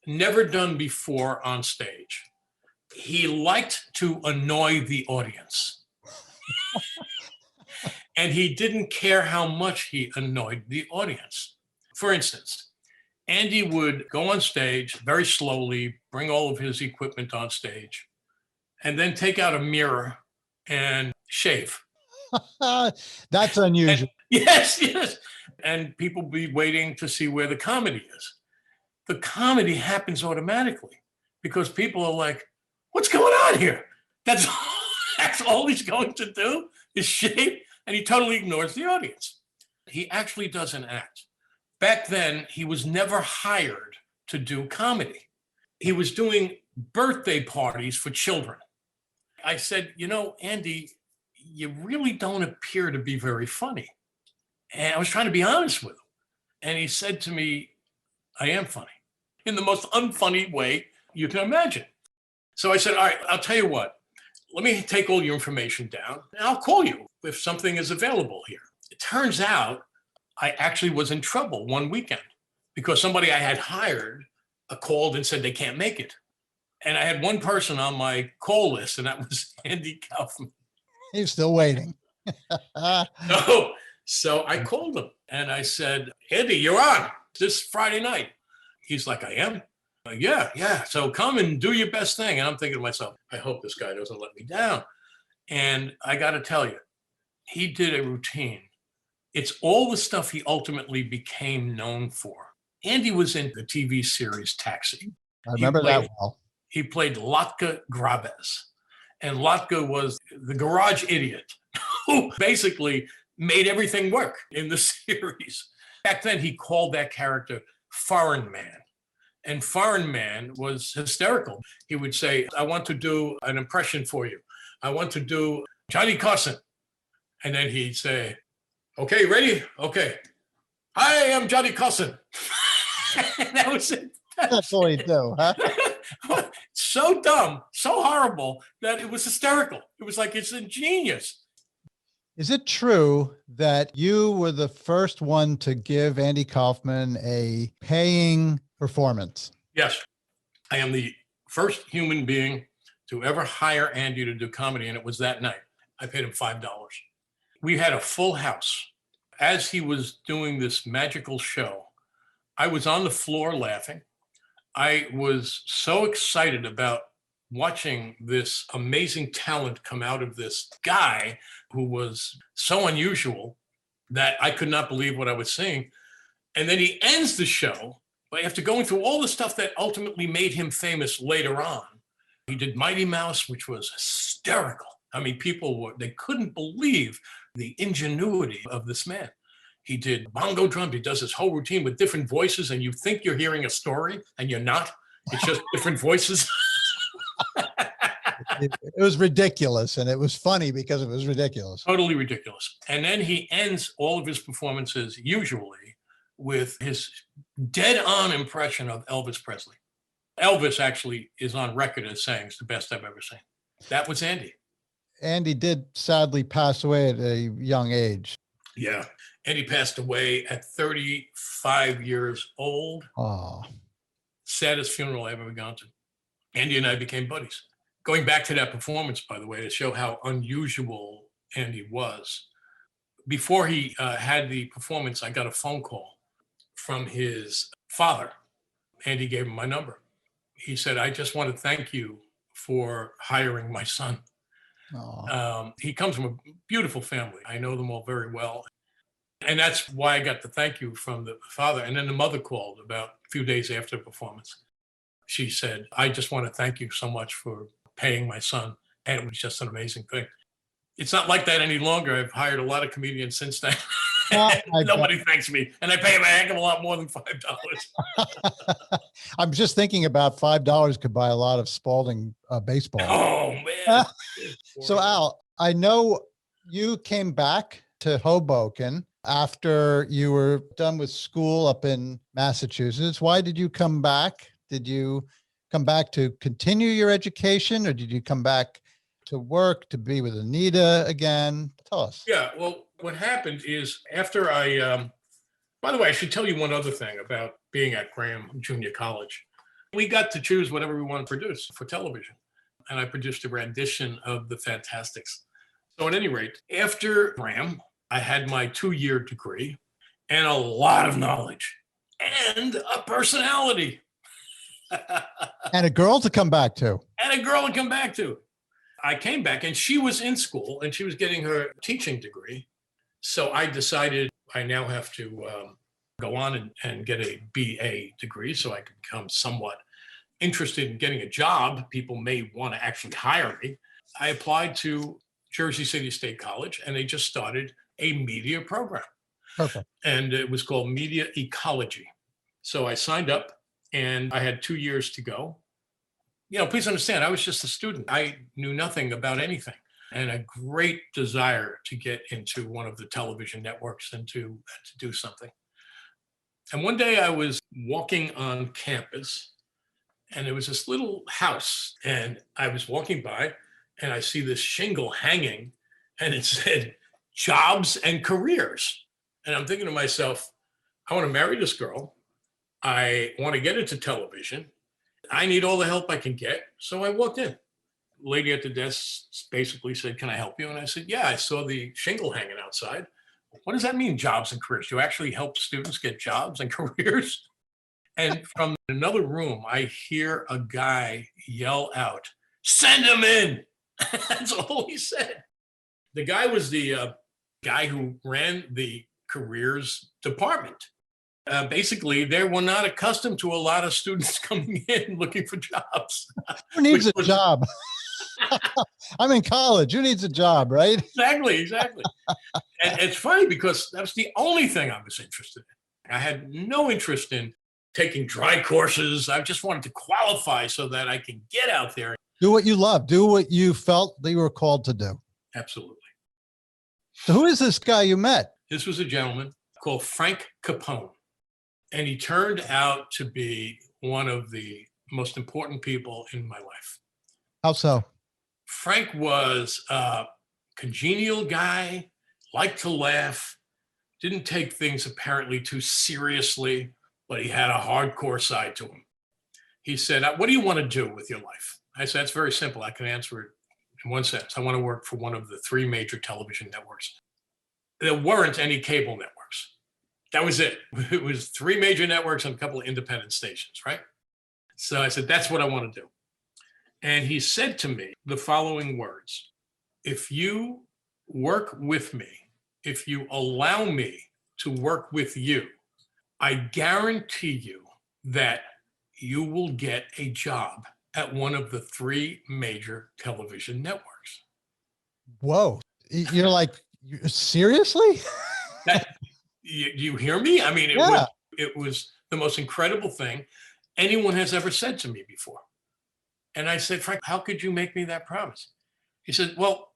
never done before on stage. He liked to annoy the audience. And he didn't care how much he annoyed the audience. For instance, Andy would go on stage very slowly, bring all of his equipment on stage, and then take out a mirror and shave. That's unusual. Yes. And people be waiting to see where the comedy is. The comedy happens automatically because people are like, what's going on here? That's all he's going to do is shave, and he totally ignores the audience. He actually doesn't act. Back then, he was never hired to do comedy. He was doing birthday parties for children. I said, Andy, you really don't appear to be very funny. And I was trying to be honest with him. And he said to me, I am funny, in the most unfunny way you can imagine. So I said, all right, I'll tell you what, let me take all your information down and I'll call you if something is available here. It turns out I actually was in trouble one weekend because somebody I had hired called and said they can't make it. And I had one person on my call list, and that was Andy Kaufman. He's still waiting. So I called him and I said, Andy, you're on this Friday night. He's like, I am? Yeah. So come and do your best thing. And I'm thinking to myself, I hope this guy doesn't let me down. And I got to tell you, he did a routine. It's all the stuff he ultimately became known for. Andy was in the TV series Taxi. I remember that well. He played Latka Gravas. And Latka was the garage idiot who basically made everything work in the series. Back then, he called that character Foreign Man. And Foreign Man was hysterical. He would say, I want to do an impression for you. I want to do Johnny Carson. And then he'd say, okay, ready? Okay. I am Johnny Carson. That was it. That's all he'd do, huh? So dumb, so horrible that it was hysterical. It was like, it's ingenious. Is it true that you were the first one to give Andy Kaufman a paying performance? Yes. I am the first human being to ever hire Andy to do comedy, and it was that night. I paid him $5. We had a full house. As he was doing this magical show, I was on the floor laughing. I was so excited about watching this amazing talent come out of this guy who was so unusual that I could not believe what I was seeing. And then he ends the show by, after going through all the stuff that ultimately made him famous later on. He did Mighty Mouse, which was hysterical. I mean, they couldn't believe the ingenuity of this man. He did bongo drums. He does his whole routine with different voices, and you think you're hearing a story, and you're not. It's just different voices. It was ridiculous, and it was funny because it was ridiculous. Totally ridiculous. And then he ends all of his performances, usually, with his dead-on impression of Elvis Presley. Elvis actually is on record as saying it's the best I've ever seen. That was Andy. Andy did sadly pass away at a young age. Yeah. Andy passed away at 35 years old. Oh. Saddest funeral I've ever gone to. Andy and I became buddies. Going back to that performance, by the way, to show how unusual Andy was, before he had the performance, I got a phone call from his father. Andy gave him my number. He said, I just want to thank you for hiring my son. He comes from a beautiful family. I know them all very well. And that's why I got the thank you from the father. And then the mother called about a few days after the performance. She said, I just want to thank you so much for paying my son. And it was just an amazing thing. It's not like that any longer. I've hired a lot of comedians since then. Nobody thanks me. And I pay them a heck of a lot more than $5. I'm just thinking about $5 could buy a lot of Spalding baseball. Oh, man. So, Al, I know you came back to Hoboken after you were done with school up in Massachusetts. Why did you come back? Did you come back to continue your education, or did you come back to work, to be with Anita again? Tell us. Yeah, well, what happened is after by the way, I should tell you one other thing about being at Graham Junior College. We got to choose whatever we want to produce for television. And I produced a rendition of The Fantastics. So at any rate, after Graham, I had my 2-year degree and a lot of knowledge and a personality. And a girl to come back to. I came back and she was in school and she was getting her teaching degree. So I decided I now have to go on and get a BA degree so I could become somewhat interested in getting a job. People may want to actually hire me. I applied to Jersey City State College and they just started a media program. Perfect. And it was called Media Ecology. So I signed up and I had 2 years to go. You know, please understand, I was just a student. I knew nothing about anything and a great desire to get into one of the television networks and to do something. And one day I was walking on campus and there was this little house and I was walking by and I see this shingle hanging and it said, jobs and careers. And I'm thinking to myself, I want to marry this girl. I want to get into television. I need all the help I can get. So I walked in. Lady at the desk basically said, can I help you? And I said, yeah, I saw the shingle hanging outside. What does that mean, jobs and careers? Do you actually help students get jobs and careers? And from another room, I hear a guy yell out, send him in. That's all he said. The guy was the guy who ran the careers department. Basically, they were not accustomed to a lot of students coming in looking for jobs. Who needs a job? I'm in college. Who needs a job, right? Exactly. And it's funny because that was the only thing I was interested in. I had no interest in taking dry courses. I just wanted to qualify so that I can get out there. Do what you love. Do what you felt that you were called to do. Absolutely. So who is this guy you met? This was a gentleman called Frank Capone. And he turned out to be one of the most important people in my life. How so? Frank was a congenial guy, liked to laugh, didn't take things apparently too seriously, but he had a hardcore side to him. He said, what do you want to do with your life? I said, it's very simple. I can answer it in one sentence. I want to work for one of the 3 major television networks. There weren't any cable networks. That was it. It was 3 major networks and a couple of independent stations, right? So I said, that's what I want to do. And he said to me the following words: if you work with me, if you allow me to work with you, I guarantee you that you will get a job at one of the 3 major television networks. Whoa. You're like, seriously? You hear me? I mean, it was the most incredible thing anyone has ever said to me before. And I said, Frank, how could you make me that promise? He said, well,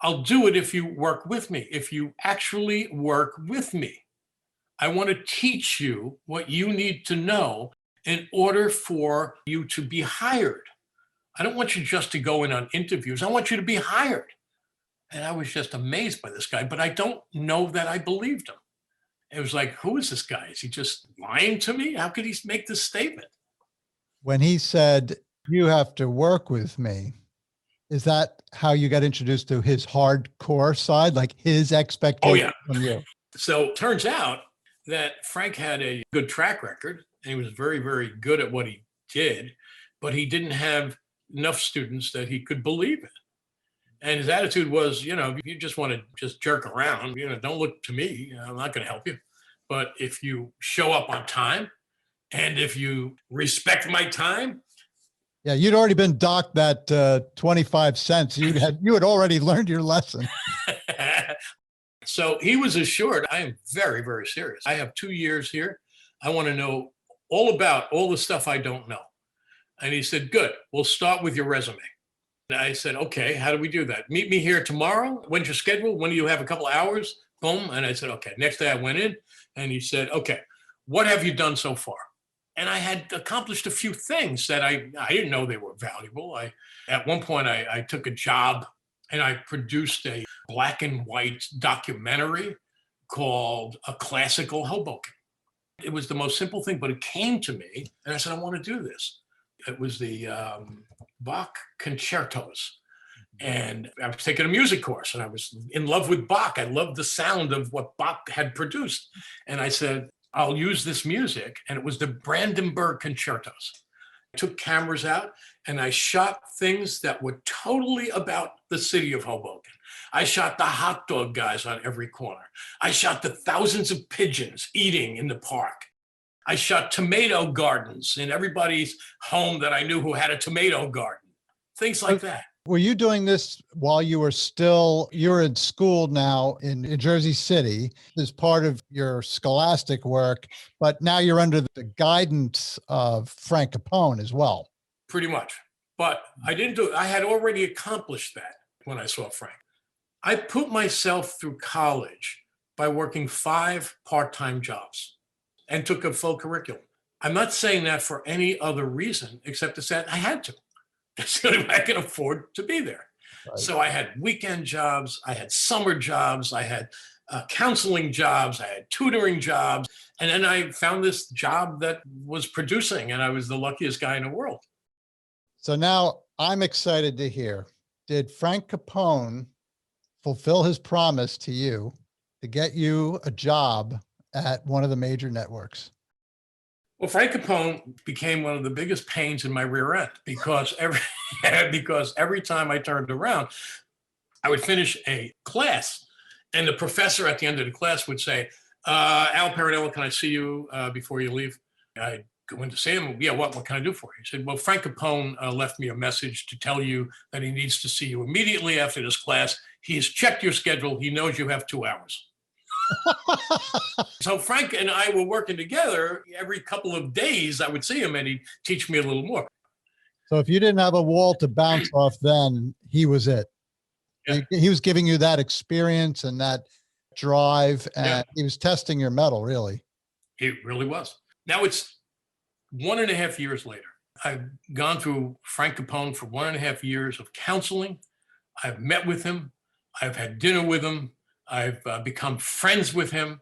I'll do it if you work with me, if you actually work with me. I want to teach you what you need to know in order for you to be hired. I don't want you just to go in on interviews. I want you to be hired. And I was just amazed by this guy, but I don't know that I believed him. It was like, who is this guy? Is he just lying to me? How could he make this statement? When he said, you have to work with me, Is that how you got introduced to his hardcore side, like his Oh, expectations yeah. from you? So turns out that Frank had a good track record and he was very, very good at what he did, but he didn't have enough students that he could believe in. And his attitude was, if you just want to just jerk around, don't look to me. I'm not going to help you. But if you show up on time and if you respect my time. Yeah, you'd already been docked that 25 cents. You had already learned your lesson. So he was assured, I am very, very serious. I have 2 years here. I want to know all about all the stuff I don't know. And he said, good, we'll start with your resume. And I said, okay, how do we do that? Meet me here tomorrow. When's your schedule? When do you have a couple of hours? Boom. And I said, okay. Next day I went in and he said, okay, what have you done so far? And I had accomplished a few things that I didn't know they were valuable. At one point I took a job and I produced a black and white documentary called A Classical Hoboken. It was the most simple thing, but it came to me and I said, I want to do this. It was the Bach concertos. And I was taking a music course and I was in love with Bach. I loved the sound of what Bach had produced. And I said, I'll use this music. And it was the Brandenburg concertos. I took cameras out and I shot things that were totally about the city of Hoboken. I shot the hot dog guys on every corner. I shot the thousands of pigeons eating in the park. I shot tomato gardens in everybody's home that I knew who had a tomato garden. Things like that. Were you doing this while you were in school now in Jersey City as part of your scholastic work, but now you're under the guidance of Frank Capone as well? Pretty much. But I had already accomplished that when I saw Frank. I put myself through college by working 5 part-time jobs and took a full curriculum. I'm not saying that for any other reason except to say I had to. That's the only way I can afford to be there. Right. So I had weekend jobs, I had summer jobs, I had counseling jobs, I had tutoring jobs. And then I found this job that was producing, and I was the luckiest guy in the world. So now I'm excited to hear, did Frank Capone fulfill his promise to you to get you a job at one of the major networks? Well, Frank Capone became one of the biggest pains in my rear end because every time I turned around, I would finish a class and the professor at the end of the class would say, Al Parinello, can I see you before you leave? I'd go in to see him. Yeah, what can I do for you? He said, well, Frank Capone left me a message to tell you that he needs to see you immediately after this class. He has checked your schedule. He knows you have 2 hours. So Frank and I were working together. Every couple of days I would see him and he'd teach me a little more. So if you didn't have a wall to bounce off, then he was it. Yeah. He was giving you that experience and that drive, and he was testing your mettle, really. He really was. Now it's 1.5 years later. I've gone through Frank Capone for 1.5 years of counseling. I've met with him. I've had dinner with him. I've become friends with him,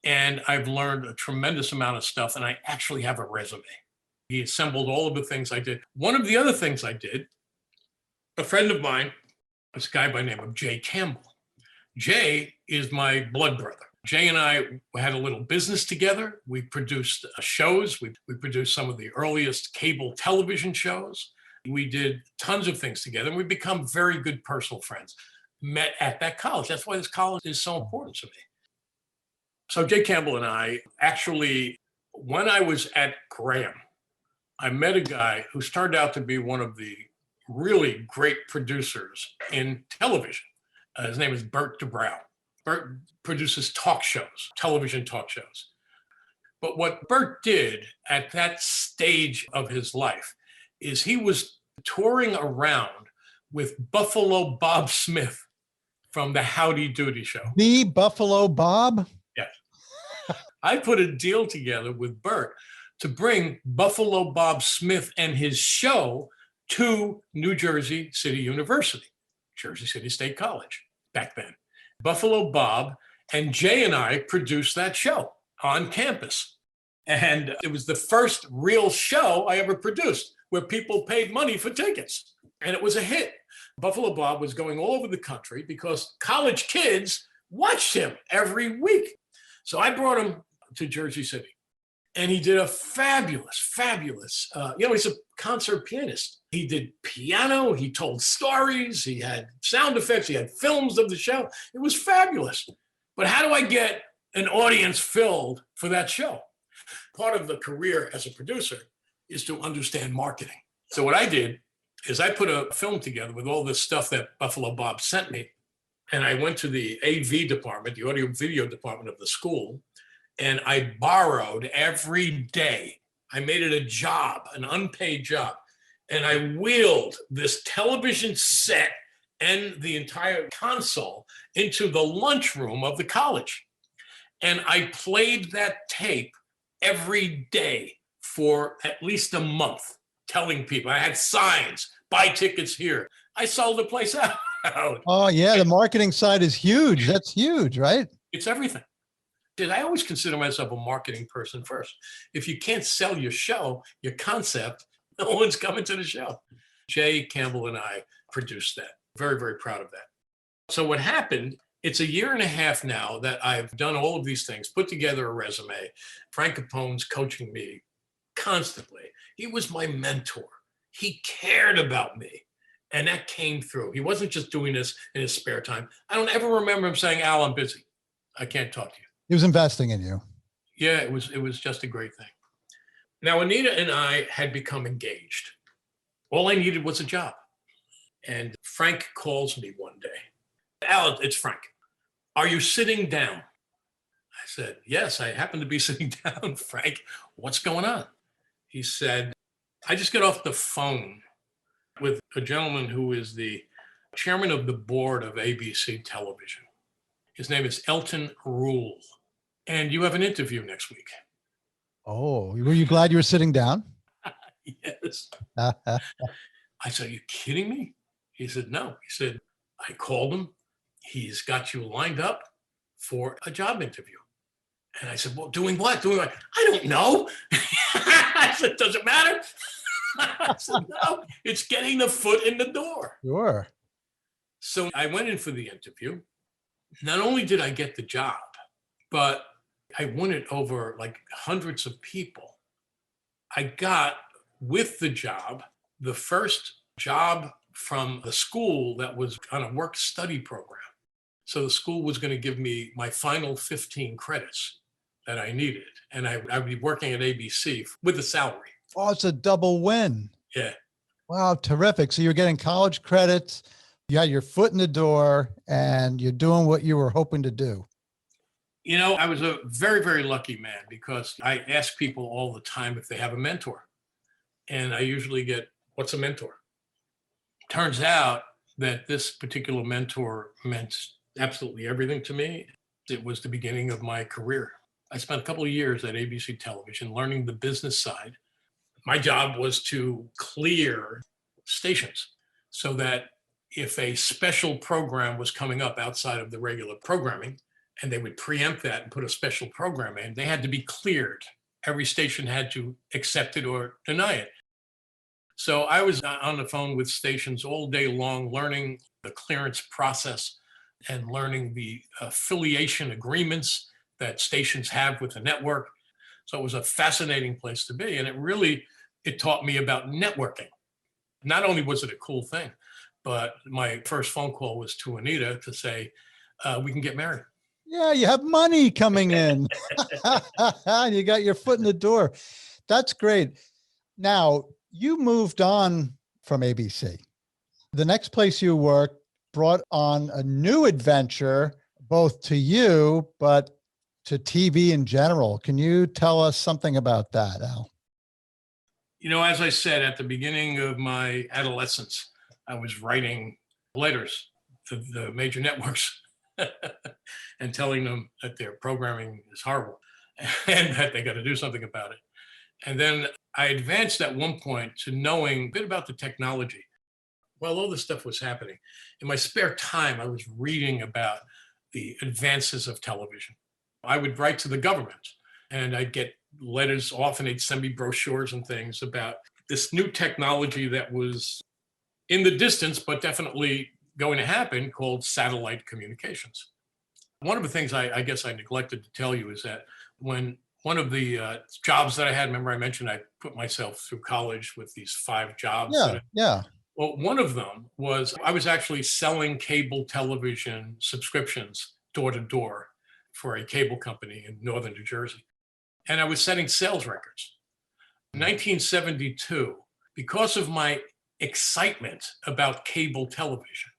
and I've learned a tremendous amount of stuff, and I actually have a resume. He assembled all of the things I did. One of the other things I did, a friend of mine, this guy by the name of Jay Campbell. Jay is my blood brother. Jay and I had a little business together. We produced shows. We produced some of the earliest cable television shows. We did tons of things together, and we've become very good personal friends. Met at that college. That's why this college is so important to me. So Jay Campbell and I actually, when I was at Graham, I met a guy who turned out to be one of the really great producers in television. His name is Bert DeBrow. Bert produces talk shows, television talk shows. But what Bert did at that stage of his life is he was touring around with Buffalo Bob Smith from the Howdy Doody show. The Buffalo Bob? Yes. I put a deal together with Bert to bring Buffalo Bob Smith and his show to New Jersey City University, Jersey City State College back then. Buffalo Bob and Jay and I produced that show on campus. And it was the first real show I ever produced where people paid money for tickets. And it was a hit. Buffalo Bob was going all over the country because college kids watched him every week. So I brought him to Jersey City. And he did a fabulous, he's a concert pianist. He did piano, he told stories, he had sound effects, he had films of the show. It was fabulous. But how do I get an audience filled for that show? Part of the career as a producer is to understand marketing. So what I did is I put a film together with all this stuff that Buffalo Bob sent me. And I went to the AV department, the audio video department of the school, and I borrowed every day. I made it a job, an unpaid job. And I wheeled this television set and the entire console into the lunchroom of the college. And I played that tape every day for at least a month, telling people. I had signs, buy tickets here. I sold the place out. Oh, yeah. The marketing side is huge. That's huge, right? It's everything. I always consider myself a marketing person first. If you can't sell your show, your concept, no one's coming to the show. Jay Campbell and I produced that. Very, very proud of that. So what happened, it's a year and a half now that I've done all of these things, put together a resume. Frank Capone's coaching me constantly. He was my mentor. He cared about me. And that came through. He wasn't just doing this in his spare time. I don't ever remember him saying, Al, I'm busy. I can't talk to you. He was investing in you. Yeah, it was just a great thing. Now, Anita and I had become engaged. All I needed was a job. And Frank calls me one day. Al, it's Frank. Are you sitting down? I said, yes, I happen to be sitting down, Frank. What's going on? He said, I just got off the phone with a gentleman who is the chairman of the board of ABC Television. His name is Elton Rule. And you have an interview next week. Oh, were you glad you were sitting down? Yes. I said, are you kidding me? He said, no. He said, I called him. He's got you lined up for a job interview. And I said, well, doing what? Doing what? I don't know. I said, does it matter? I said, no, it's getting the foot in the door. Sure. So I went in for the interview. Not only did I get the job, but I won it over like hundreds of people. I got, with the job, the first job from the school that was on a work study program. So the school was going to give me my final 15 credits that I needed. And I would be working at ABC with a salary. Oh, it's a double win. Yeah. Wow, terrific. So you're getting college credits, you had your foot in the door, and you're doing what you were hoping to do. You know, I was a very, very lucky man because I ask people all the time if they have a mentor. And I usually get, what's a mentor? Turns out that this particular mentor meant absolutely everything to me. It was the beginning of my career. I spent a couple of years at ABC Television learning the business side. My job was to clear stations so that if a special program was coming up outside of the regular programming, and they would preempt that and put a special program in, they had to be cleared. Every station had to accept it or deny it. So I was on the phone with stations all day long, learning the clearance process and learning the affiliation agreements that stations have with the network. So it was a fascinating place to be. And it taught me about networking. Not only was it a cool thing, but my first phone call was to Anita to say, we can get married. Yeah, you have money coming in. You got your foot in the door. That's great. Now, you moved on from ABC. The next place you worked brought on a new adventure, both to you, but to TV in general. Can you tell us something about that, Al? You know, as I said, at the beginning of my adolescence, I was writing letters to the major networks and telling them that their programming is horrible and that they got to do something about it. And then I advanced at one point to knowing a bit about the technology. While all this stuff was happening, in my spare time, I was reading about the advances of television. I would write to the government and I'd get letters. Often they'd send me brochures and things about this new technology that was in the distance, but definitely going to happen, called satellite communications. One of the things I guess I neglected to tell you is that when one of the jobs that I had, remember I mentioned I put myself through college with these 5 jobs Yeah, yeah. well, one of them was I was actually selling cable television subscriptions door to door for a cable company in northern New Jersey. And I was setting sales records. 1972, because of my excitement about cable television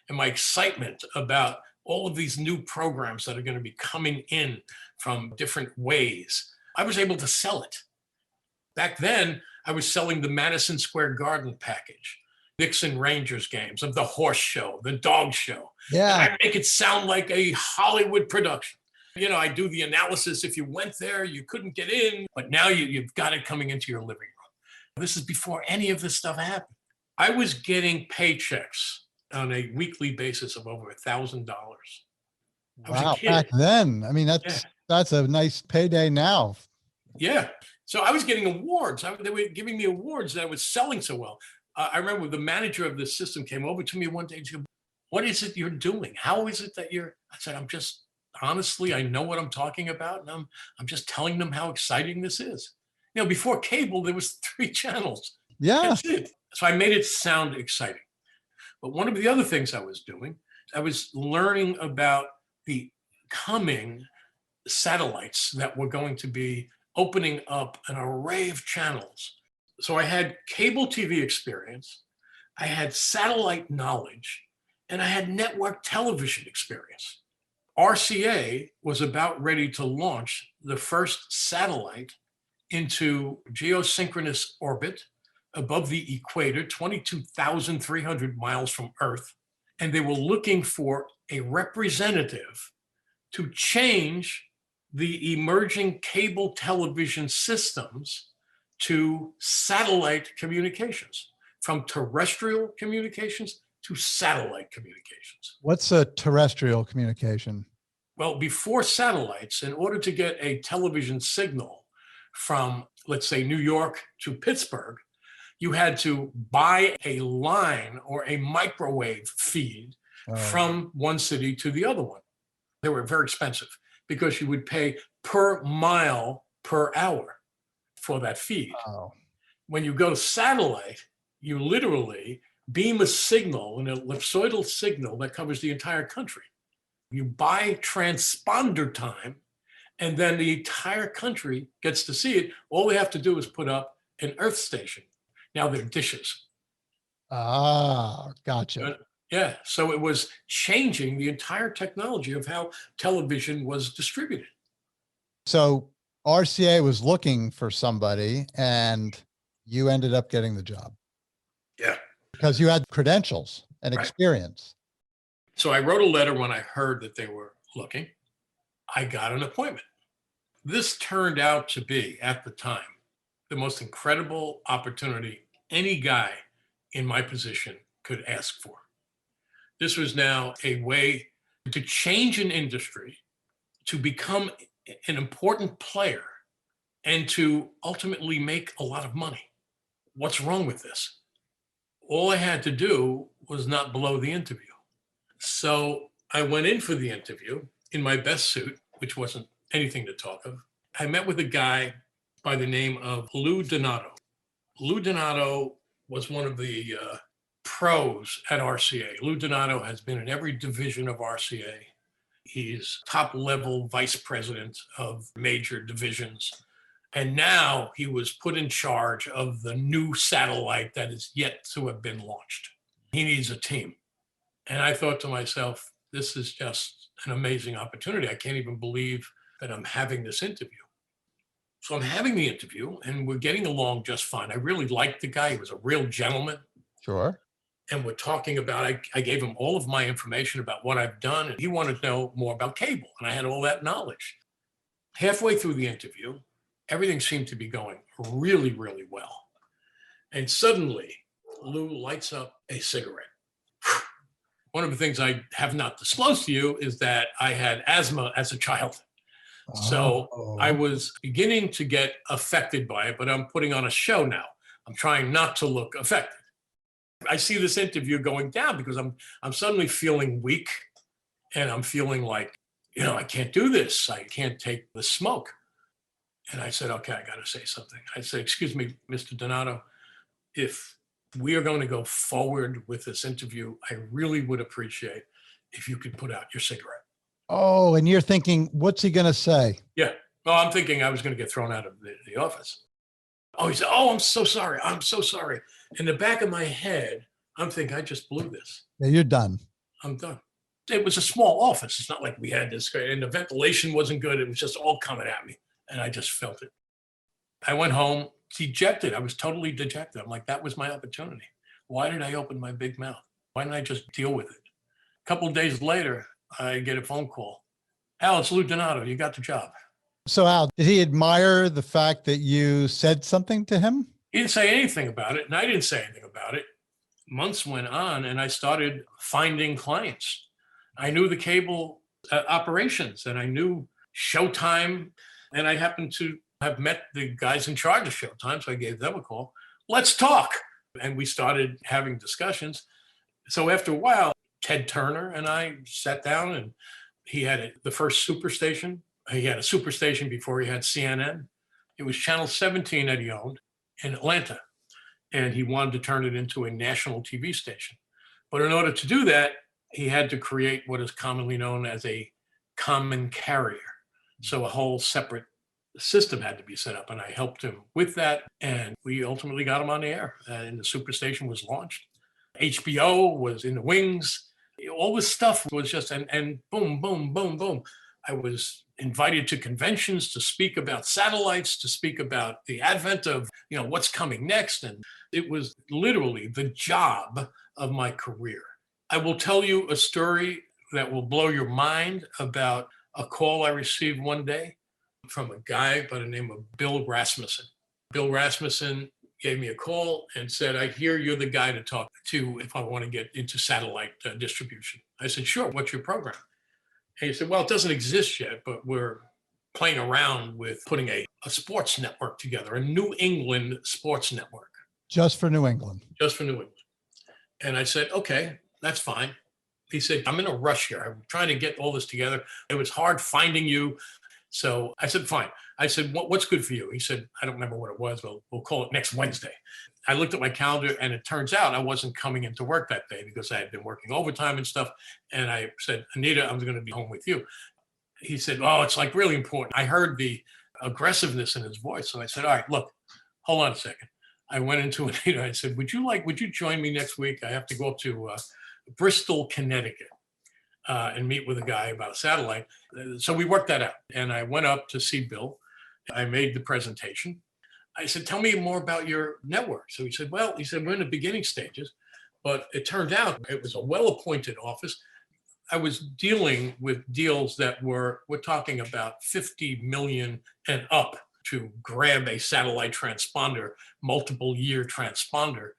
and my excitement about all of these new programs that are going to be coming in from different ways, I was able to sell it. Back then, I was selling the Madison Square Garden package, Nixon Rangers games, of the horse show, the dog show. And Yeah. I make it sound like a Hollywood production. You know, I do the analysis. If you went there, you couldn't get in, but now you've got it coming into your living room. This is before any of this stuff happened. I was getting paychecks on a weekly basis of over $1,000. I was a Wow. Back kid. then. I mean, Yeah. that's a nice payday now. Yeah. So I was getting awards. They were giving me awards that I was selling so well. I remember the manager of the system came over to me one day and said, "What is it you're doing? How is it that you're?" I said, "I'm just honestly, I know what I'm talking about, and I'm just telling them how exciting this is." You know, before cable, there was 3 channels. Yeah. That's it. So I made it sound exciting. But one of the other things I was doing, I was learning about the coming satellites that were going to be opening up an array of channels. So I had cable TV experience, I had satellite knowledge, and I had network television experience. RCA was about ready to launch the first satellite into geosynchronous orbit above the equator, 22,300 miles from Earth. And they were looking for a representative to change the emerging cable television systems to satellite communications, from terrestrial communications to satellite communications. What's a terrestrial communication? Well, before satellites, in order to get a television signal from, let's say, New York to Pittsburgh, you had to buy a line or a microwave feed from one city to the other one. They were very expensive because you would pay per mile per hour for that feed. Oh. When you go satellite, you literally beam a signal, an ellipsoidal signal that covers the entire country. You buy transponder time, and then the entire country gets to see it. All they have to do is put up an Earth station. Now they're dishes. Ah, gotcha. Yeah, so it was changing the entire technology of how television was distributed. So RCA was looking for somebody and you ended up getting the job. Yeah. Because you had credentials and experience. So I wrote a letter when I heard that they were looking. I got an appointment. This turned out to be, at the time, the most incredible opportunity any guy in my position could ask for. This was now a way to change an industry, to become an important player, and to ultimately make a lot of money. What's wrong with this? All I had to do was not blow the interview. So I went in for the interview in my best suit, which wasn't anything to talk of. I met with a guy by the name of Lou Donato. Lou Donato was one of the pros at RCA. Lou Donato has been in every division of RCA. He's top level vice president of major divisions. And now he was put in charge of the new satellite that is yet to have been launched. He needs a team. And I thought to myself, this is just an amazing opportunity. I can't even believe that I'm having this interview. So I'm having the interview and we're getting along just fine. I really liked the guy. He was a real gentleman. Sure. And we're talking about, I gave him all of my information about what I've done, and he wanted to know more about cable. And I had all that knowledge. Halfway through the interview, everything seemed to be going really, really well. And suddenly, Lou lights up a cigarette. One of the things I have not disclosed to you is that I had asthma as a child. So I was beginning to get affected by it, but I'm putting on a show now. I'm trying not to look affected. I see this interview going down because I'm suddenly feeling weak, and I'm feeling like, I can't do this. I can't take the smoke. And I said, okay, I got to say something. I said, excuse me, Mr. Donato, if we are going to go forward with this interview, I really would appreciate if you could put out your cigarette. Oh, and you're thinking, what's he going to say? Yeah. Well, I'm thinking I was going to get thrown out of the office. Oh, he said, oh, I'm so sorry. I'm so sorry. In the back of my head, I'm thinking, I just blew this. Yeah, you're done. I'm done. It was a small office. It's not like we had this great, and the ventilation wasn't good. It was just all coming at me, and I just felt it. I went home dejected. I was totally dejected. I'm like, that was my opportunity. Why did I open my big mouth? Why didn't I just deal with it? A couple of days later, I get a phone call. Al, it's Lou Donato. You got the job. So Al, did he admire the fact that you said something to him? He didn't say anything about it, and I didn't say anything about it. Months went on, and I started finding clients. I knew the cable operations, and I knew Showtime, and I happened to have met the guys in charge of Showtime, so I gave them a call. Let's talk. And we started having discussions. So after a while, Ted Turner and I sat down, and he had the first superstation. He had a superstation before he had CNN. It was Channel 17 that he owned in Atlanta, and he wanted to turn it into a national TV station. But in order to do that, he had to create what is commonly known as a common carrier. So a whole separate system had to be set up, and I helped him with that, and we ultimately got him on the air, and the superstation was launched. HBO was in the wings. All this stuff was just, and boom, boom, boom, boom. I was invited to conventions to speak about satellites, to speak about the advent of, what's coming next. And it was literally the job of my career. I will tell you a story that will blow your mind about a call I received one day from a guy by the name of Bill Rasmussen. Bill Rasmussen gave me a call and said, I hear you're the guy to talk to if I want to get into satellite distribution. I said, sure, what's your program? And he said, well, it doesn't exist yet, but we're playing around with putting a sports network together, a New England sports network. Just for New England. Just for New England. And I said, okay, that's fine. He said, I'm in a rush here. I'm trying to get all this together. It was hard finding you. So I said, fine. I said, what's good for you? He said, I don't remember what it was, but we'll call it next Wednesday. I looked at my calendar, and it turns out I wasn't coming into work that day because I had been working overtime and stuff. And I said, Anita, I'm going to be home with you. He said, oh, it's like really important. I heard the aggressiveness in his voice. So I said, all right, look, hold on a second. I went into Anita. I said, would you join me next week? I have to go up to Bristol, Connecticut. And meet with a guy about a satellite. So we worked that out. And I went up to see Bill. I made the presentation. I said, tell me more about your network. So he said, we're in the beginning stages, but it turned out it was a well-appointed office. I was dealing with deals that we're talking about 50 million and up to grab a satellite transponder, multiple year transponder.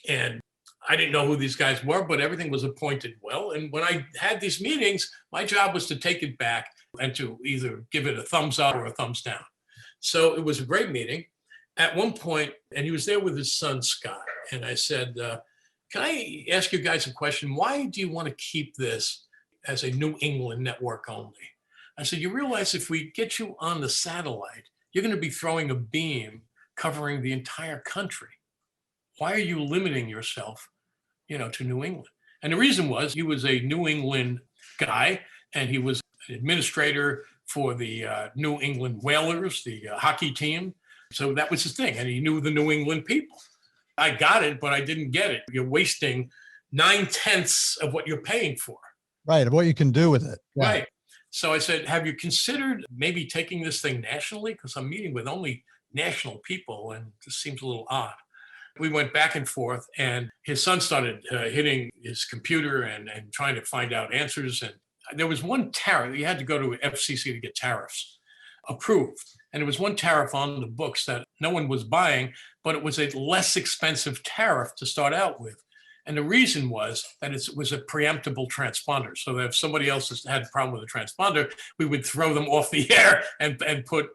And I didn't know who these guys were, but everything was appointed well. And when I had these meetings, my job was to take it back and to either give it a thumbs up or a thumbs down. So it was a great meeting. At one point, and he was there with his son, Scott. And I said, can I ask you guys a question? Why do you want to keep this as a New England network only? I said, you realize if we get you on the satellite, you're going to be throwing a beam covering the entire country. Why are you limiting yourself, to New England? And the reason was he was a New England guy, and he was an administrator for the New England Whalers, the hockey team. So that was his thing, and he knew the New England people. I got it, but I didn't get it. You're wasting 9/10 of what you're paying for. Right, of what you can do with it. Yeah. Right. So I said, have you considered maybe taking this thing nationally? Because I'm meeting with only national people, and this seems a little odd. We went back and forth, and his son started hitting his computer and trying to find out answers. And there was one tariff. You had to go to FCC to get tariffs approved. And there was one tariff on the books that no one was buying, but it was a less expensive tariff to start out with. And the reason was that it was a preemptible transponder. So that if somebody else had a problem with a transponder, we would throw them off the air and put,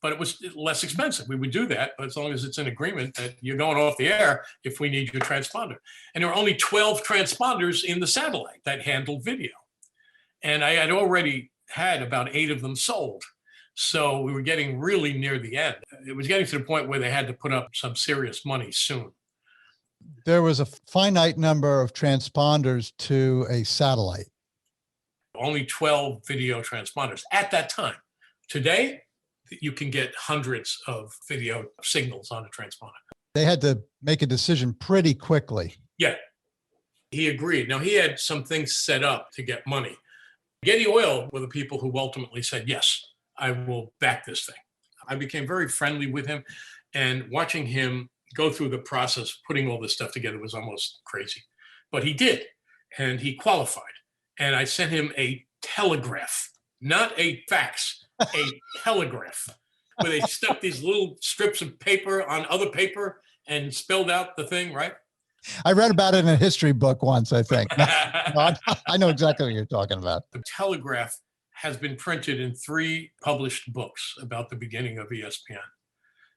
but it was less expensive. We would do that, but as long as it's an agreement that you're going off the air if we need your transponder. And there were only 12 transponders in the satellite that handled video. And I had already had about 8 of them sold. So we were getting really near the end. It was getting to the point where they had to put up some serious money soon. There was a finite number of transponders to a satellite. Only 12 video transponders at that time. Today, you can get hundreds of video signals on a transponder. They had to make a decision pretty quickly. Yeah, he agreed. Now, he had some things set up to get money. Getty Oil were the people who ultimately said, yes, I will back this thing. I became very friendly with him, and watching him go through the process, putting all this stuff together was almost crazy. But he did, and he qualified. And I sent him a telegraph, not a fax, a telegraph, where they stuck these little strips of paper on other paper and spelled out the thing, right? I read about it in a history book once, I think. I know exactly what you're talking about. The telegraph has been printed in 3 published books about the beginning of ESPN,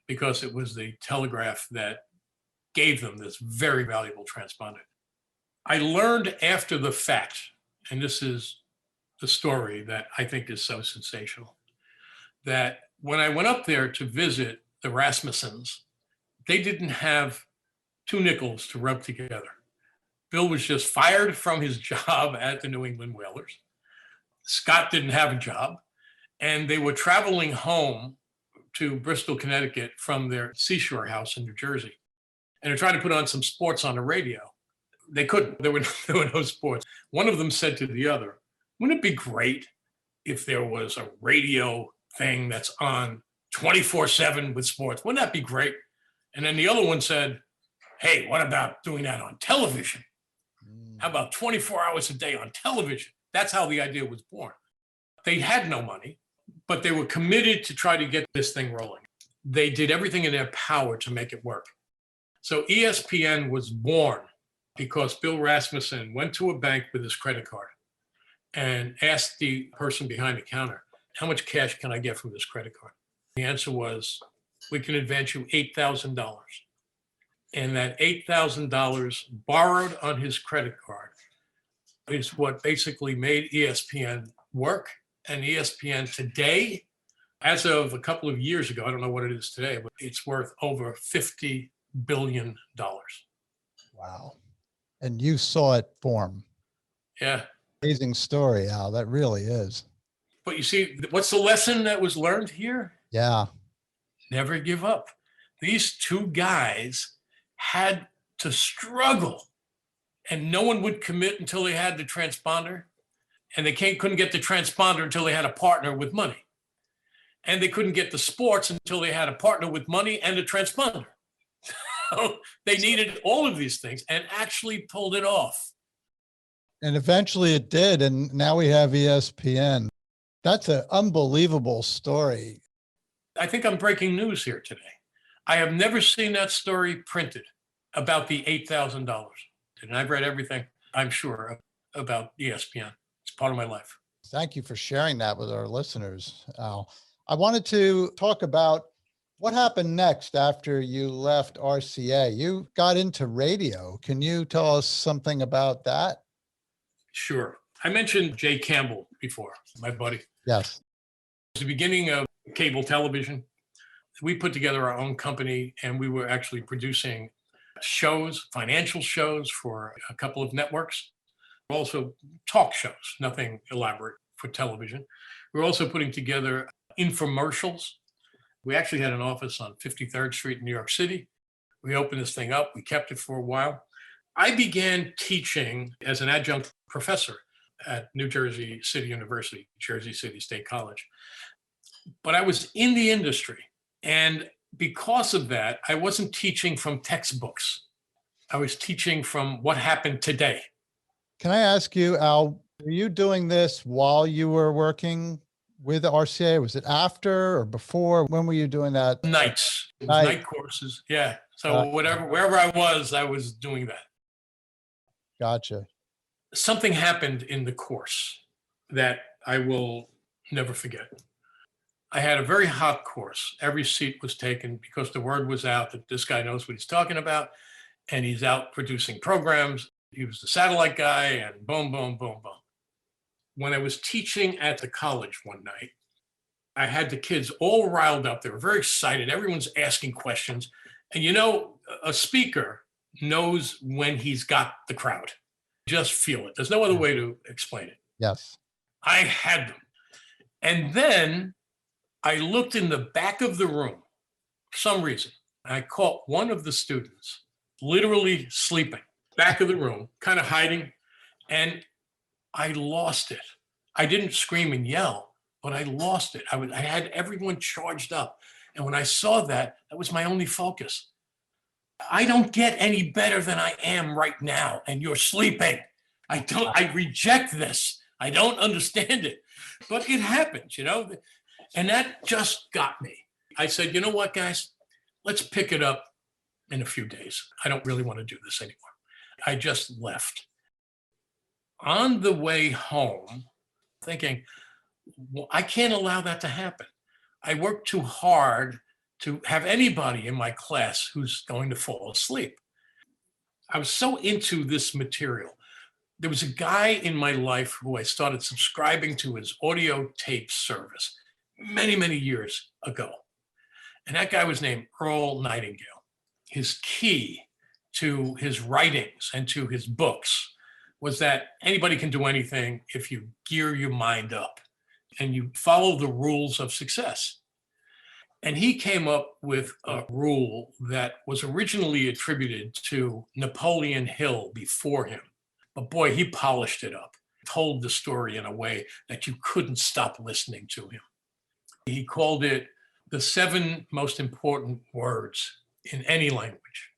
because it was the telegraph that gave them this very valuable transponder. I learned after the fact, and this is the story that I think is so sensational, that when I went up there to visit the Rasmussens, they didn't have 2 nickels to rub together. Bill was just fired from his job at the New England Whalers. Scott didn't have a job, and they were traveling home to Bristol, Connecticut from their seashore house in New Jersey. And they're trying to put on some sports on the radio. They couldn't. There were no sports. One of them said to the other, wouldn't it be great if there was a radio thing that's on 24/7 with sports? Wouldn't that be great? And then the other one said, hey, what about doing that on television? How about 24 hours a day on television? That's how the idea was born. They had no money, but they were committed to try to get this thing rolling. They did everything in their power to make it work. So ESPN was born because Bill Rasmussen went to a bank with his credit card and asked the person behind the counter, how much cash can I get from this credit card? The answer was, we can advance you $8,000. And that $8,000 borrowed on his credit card is what basically made ESPN work. And ESPN today, as of a couple of years ago, I don't know what it is today, but it's worth over $50 billion. Wow. And you saw it form. Yeah. Amazing story, Al. That really is. But you see, what's the lesson that was learned here? Yeah. Never give up. These 2 guys had to struggle, and no one would commit until they had the transponder, and they couldn't get the transponder until they had a partner with money, and they couldn't get the sports until they had a partner with money and a transponder. So they needed all of these things and actually pulled it off. And eventually it did, and now we have ESPN. That's an unbelievable story. I think I'm breaking news here today. I have never seen that story printed about the $8,000. And I've read everything, I'm sure, about ESPN. It's part of my life. Thank you for sharing that with our listeners, Al. I wanted to talk about what happened next after you left RCA. You got into radio. Can you tell us something about that? Sure. I mentioned Jay Campbell before, my buddy. Yes. It was the beginning of cable television. We put together our own company, and we were actually producing shows, financial shows for a couple of networks, also talk shows, nothing elaborate for television. We were also putting together infomercials. We actually had an office on 53rd Street in New York City. We opened this thing up. We kept it for a while. I began teaching as an adjunct professor at New Jersey City University, Jersey City State College. But I was in the industry. And because of that, I wasn't teaching from textbooks. I was teaching from what happened today. Can I ask you, Al, were you doing this while you were working with RCA? Was it after or before? When were you doing that? Nights. It was night courses. Yeah. So wherever I was doing that. Gotcha. Something happened in the course that I will never forget. I had a very hot course. Every seat was taken because the word was out that this guy knows what he's talking about, and he's out producing programs. He was the satellite guy, and boom, boom, boom, boom. When I was teaching at the college one night, I had the kids all riled up. They were very excited. Everyone's asking questions. And a speaker knows when he's got the crowd. Just feel it. There's no other way to explain it. Yes. I had them. And then I looked in the back of the room for some reason. I caught one of the students literally sleeping, back of the room, kind of hiding. And I lost it. I didn't scream and yell, but I lost it. I had everyone charged up. And when I saw that, that was my only focus. I don't get any better than I am right now, and you're sleeping. I reject this. I don't understand it, but it happens, and that just got me. I said, you know what, guys, let's pick it up in a few days. I don't really want to do this anymore. I just left. On the way home, thinking, well, I can't allow that to happen. I worked too hard to have anybody in my class who's going to fall asleep. I was so into this material. There was a guy in my life who I started subscribing to his audio tape service many, many years ago. And that guy was named Earl Nightingale. His key to his writings and to his books was that anybody can do anything if you gear your mind up and you follow the rules of success. And he came up with a rule that was originally attributed to Napoleon Hill before him. But boy, he polished it up, told the story in a way that you couldn't stop listening to him. He called it the 7 most important words in any language.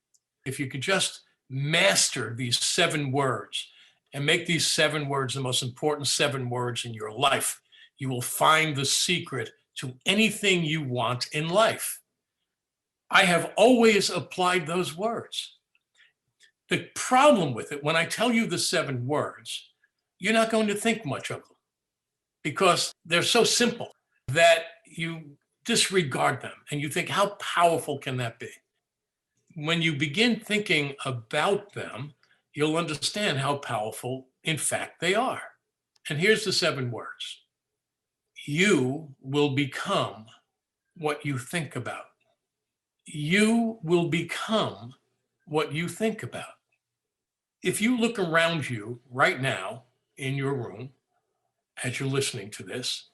If you could just master these 7 words and make these 7 words the most important 7 words in your life, you will find the secret to anything you want in life. I have always applied those words. The problem with it, when I tell you the 7 words, you're not going to think much of them because they're so simple that you disregard them and you think, how powerful can that be? When you begin thinking about them, you'll understand how powerful, in fact, they are. And here's the 7 words. You will become what you think about. You will become what you think about. If you look around you right now in your room, as you're listening to this,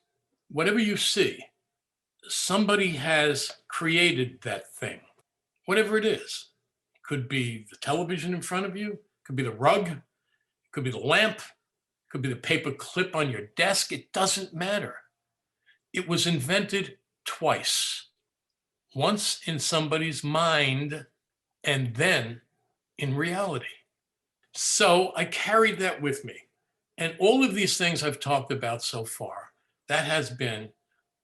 whatever you see, somebody has created that thing, whatever it is. It could be the television in front of you, it could be the rug, it could be the lamp, it could be the paper clip on your desk. It doesn't matter. It was invented twice, once in somebody's mind and then in reality. So I carried that with me. And all of these things I've talked about so far, that has been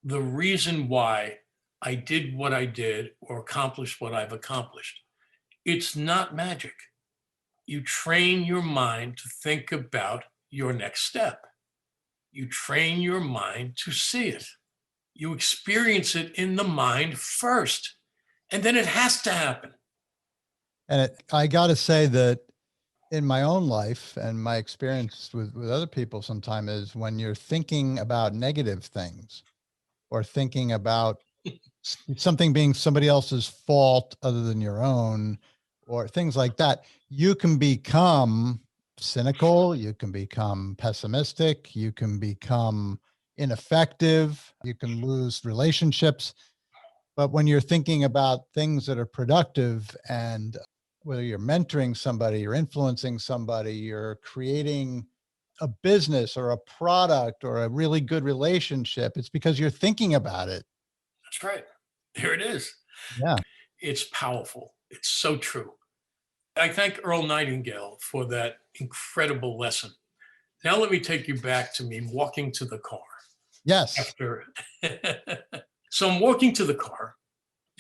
the reason why I did what I did or accomplished what I've accomplished. It's not magic. You train your mind to think about your next step. You train your mind to see it. You experience it in the mind first, and then it has to happen. And I got to say that in my own life and my experience with other people sometime is when you're thinking about negative things or thinking about something being somebody else's fault other than your own or things like that, you can become cynical, you can become pessimistic, you can become ineffective, you can lose relationships. But when you're thinking about things that are productive, and whether you're mentoring somebody, you're influencing somebody, you're creating a business or a product or a really good relationship, it's because you're thinking about it. That's right. There it is. Yeah. It's powerful. It's so true. I thank Earl Nightingale for that incredible lesson. Now let me take you back to me walking to the car. Yes. After. So I'm walking to the car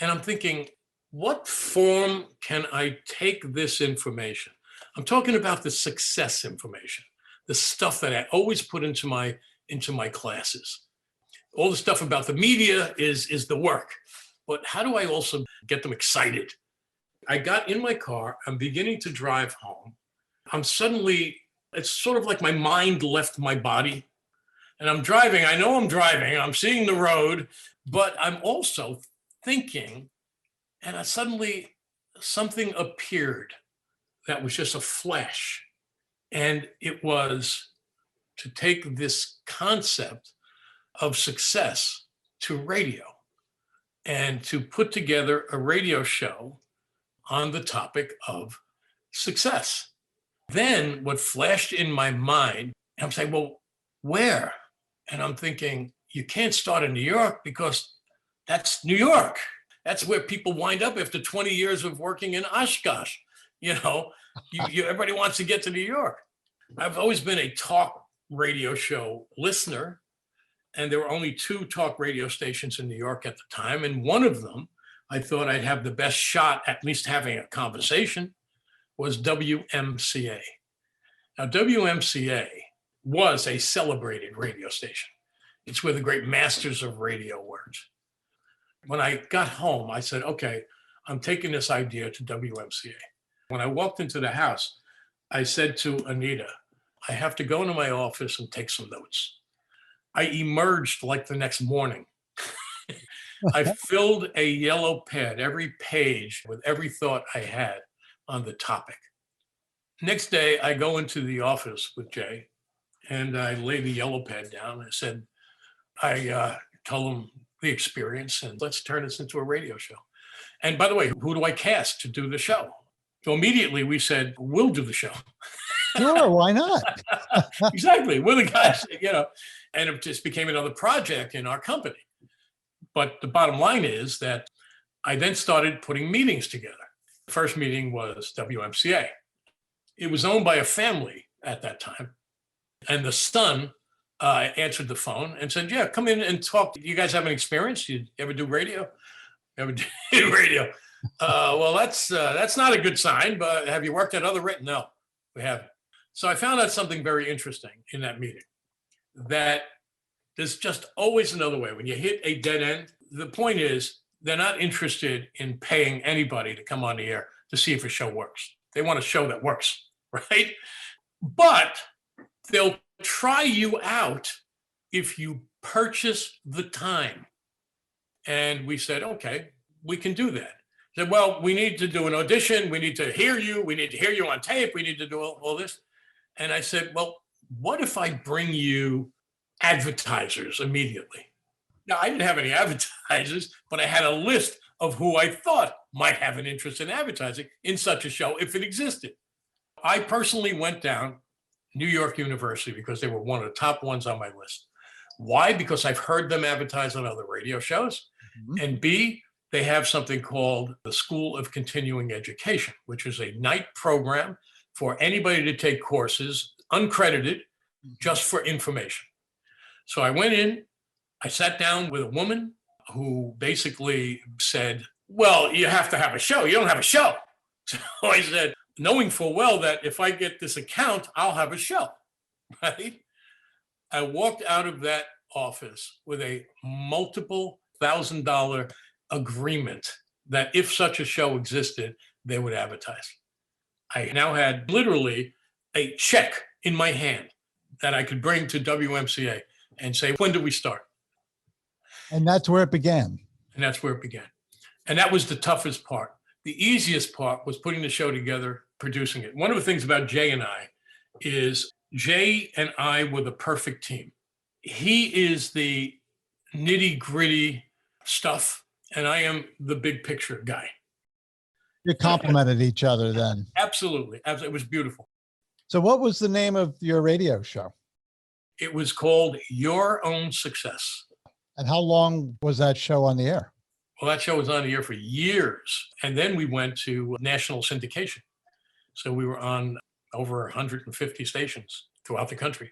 and I'm thinking, what form can I take this information? I'm talking about the success information, the stuff that I always put into my classes. All the stuff about the media is the work. But how do I also get them excited? I got in my car. I'm beginning to drive home. It's sort of like my mind left my body. And I'm driving. I know I'm driving. I'm seeing the road, but I'm also thinking. And suddenly something appeared that was just a flash. And it was to take this concept of success to radio and to put together a radio show on the topic of success. Then what flashed in my mind, I'm saying, well, where? And I'm thinking, you can't start in New York because that's New York. That's where people wind up after 20 years of working in Oshkosh. Everybody wants to get to New York. I've always been a talk radio show listener, and there were only 2 talk radio stations in New York at the time. And one of them, I thought I'd have the best shot at least having a conversation, was WMCA. Now, WMCA was a celebrated radio station. It's where the great masters of radio worked. When I got home, I said, okay, I'm taking this idea to WMCA. When I walked into the house, I said to Anita, I have to go into my office and take some notes. I emerged like the next morning. I filled a yellow pad, every page with every thought I had on the topic. Next day, I go into the office with Jay and I lay the yellow pad down. I told him the experience and let's turn this into a radio show. And by the way, who do I cast to do the show? So immediately we said, we'll do the show. Sure, why not? Exactly. We're the guys, and it just became another project in our company. But the bottom line is that I then started putting meetings together. The first meeting was WMCA. It was owned by a family at that time. And the son answered the phone and said, yeah, come in and talk. You guys have an experience? You ever do radio? Ever do radio? Well, that's not a good sign, but have you worked at other radio? No, we haven't. So I found out something very interesting in that meeting, that there's just always another way. When you hit a dead end, the point is they're not interested in paying anybody to come on the air to see if a show works. They want a show that works, right? But they'll try you out if you purchase the time. And we said, okay, we can do that. Said, well, we need to do an audition. We need to hear you. We need to hear you on tape. We need to do all this. And I said, well, what if I bring you advertisers immediately? Now, I didn't have any advertisers, but I had a list of who I thought might have an interest in advertising in such a show if it existed. I personally went down New York University because they were one of the top ones on my list. Why? Because I've heard them advertise on other radio shows. Mm-hmm. And B, they have something called the School of Continuing Education, which is a night program for anybody to take courses, uncredited, just for information. So I went in, I sat down with a woman who basically said, well, you have to have a show. You don't have a show. So I said, knowing full well that if I get this account, I'll have a show, right? I walked out of that office with a multiple $1,000 agreement that if such a show existed, they would advertise. I now had literally a check in my hand that I could bring to WMCA and say, when do we start? And that's where it began. And that's where it began. And that was the toughest part. The easiest part was putting the show together, producing it. One of the things about Jay and I is Jay and I were the perfect team. He is the nitty gritty stuff, and I am the big picture guy. You complemented each other then. Absolutely. It was beautiful. So what was the name of your radio show? It was called Your Own Success. And how long was that show on the air? Well, that show was on the air for years. And then we went to national syndication. So we were on over 150 stations throughout the country.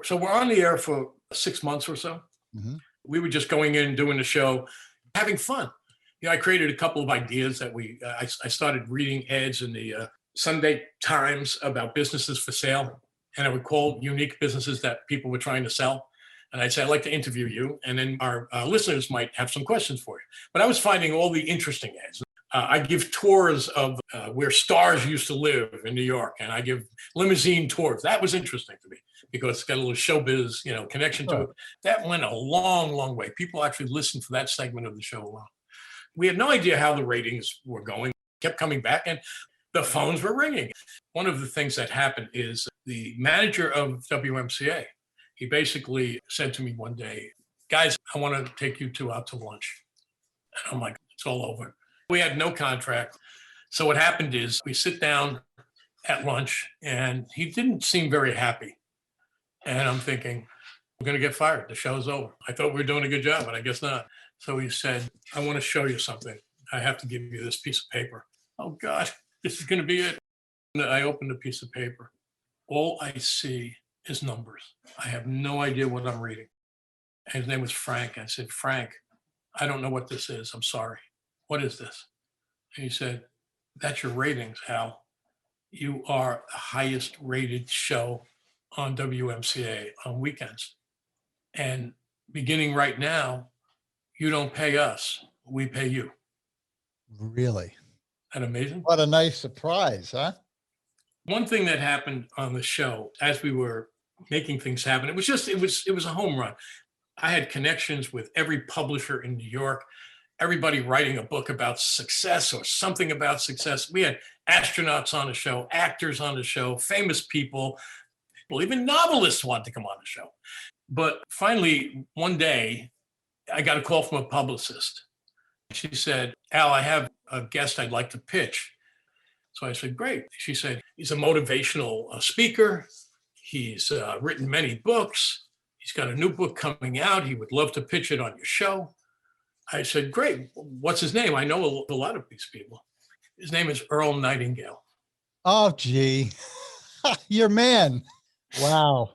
So we're on the air for 6 months or so. Mm-hmm. We were just going in, doing the show, having fun. I created a couple of ideas that I started reading ads in the Sunday Times about businesses for sale. And I would call unique businesses that people were trying to sell. And I'd say, I'd like to interview you. And then our listeners might have some questions for you. But I was finding all the interesting ads. I give tours of where stars used to live in New York, and I give limousine tours. That was interesting to me because it's got a little showbiz, connection to it. That went a long, long way. People actually listened for that segment of the show alone. We had no idea how the ratings were going. Kept coming back, and the phones were ringing. One of the things that happened is the manager of WMCA, he basically said to me one day, guys, I want to take you two out to lunch. And I'm like, it's all over. We had no contract. So what happened is we sit down at lunch, and he didn't seem very happy. And I'm thinking, we're going to get fired. The show's over. I thought we were doing a good job, but I guess not. So he said, I want to show you something. I have to give you this piece of paper. Oh, God, this is going to be it. And I opened a piece of paper. All I see is numbers. I have no idea what I'm reading. And his name was Frank. I said, Frank, I don't know what this is. I'm sorry. What is this? And he said, that's your ratings, Hal. You are the highest rated show on WMCA on weekends. And beginning right now, you don't pay us, we pay you. Really? Isn't that amazing? What a nice surprise, huh? One thing that happened on the show as we were making things happen, it was a home run. I had connections with every publisher in New York, everybody writing a book about success or something about success. We had astronauts on the show, actors on the show, famous people, even novelists wanted to come on the show. But finally, one day, I got a call from a publicist. She said, Al, I have a guest I'd like to pitch. So I said, great. She said, he's a motivational speaker. He's written many books. He's got a new book coming out. He would love to pitch it on your show. I said, great. What's his name? I know a lot of these people. His name is Earl Nightingale. Oh, gee. Your man. Wow.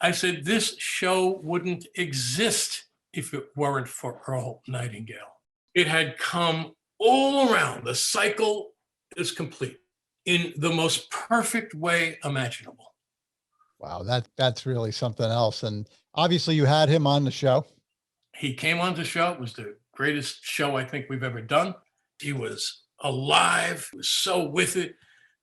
I said, this show wouldn't exist if it weren't for Earl Nightingale. It had come all around. The cycle is complete in the most perfect way imaginable. Wow, that's really something else. And obviously you had him on the show. He came on the show. It was the greatest show I think we've ever done. He was alive. He was so with it.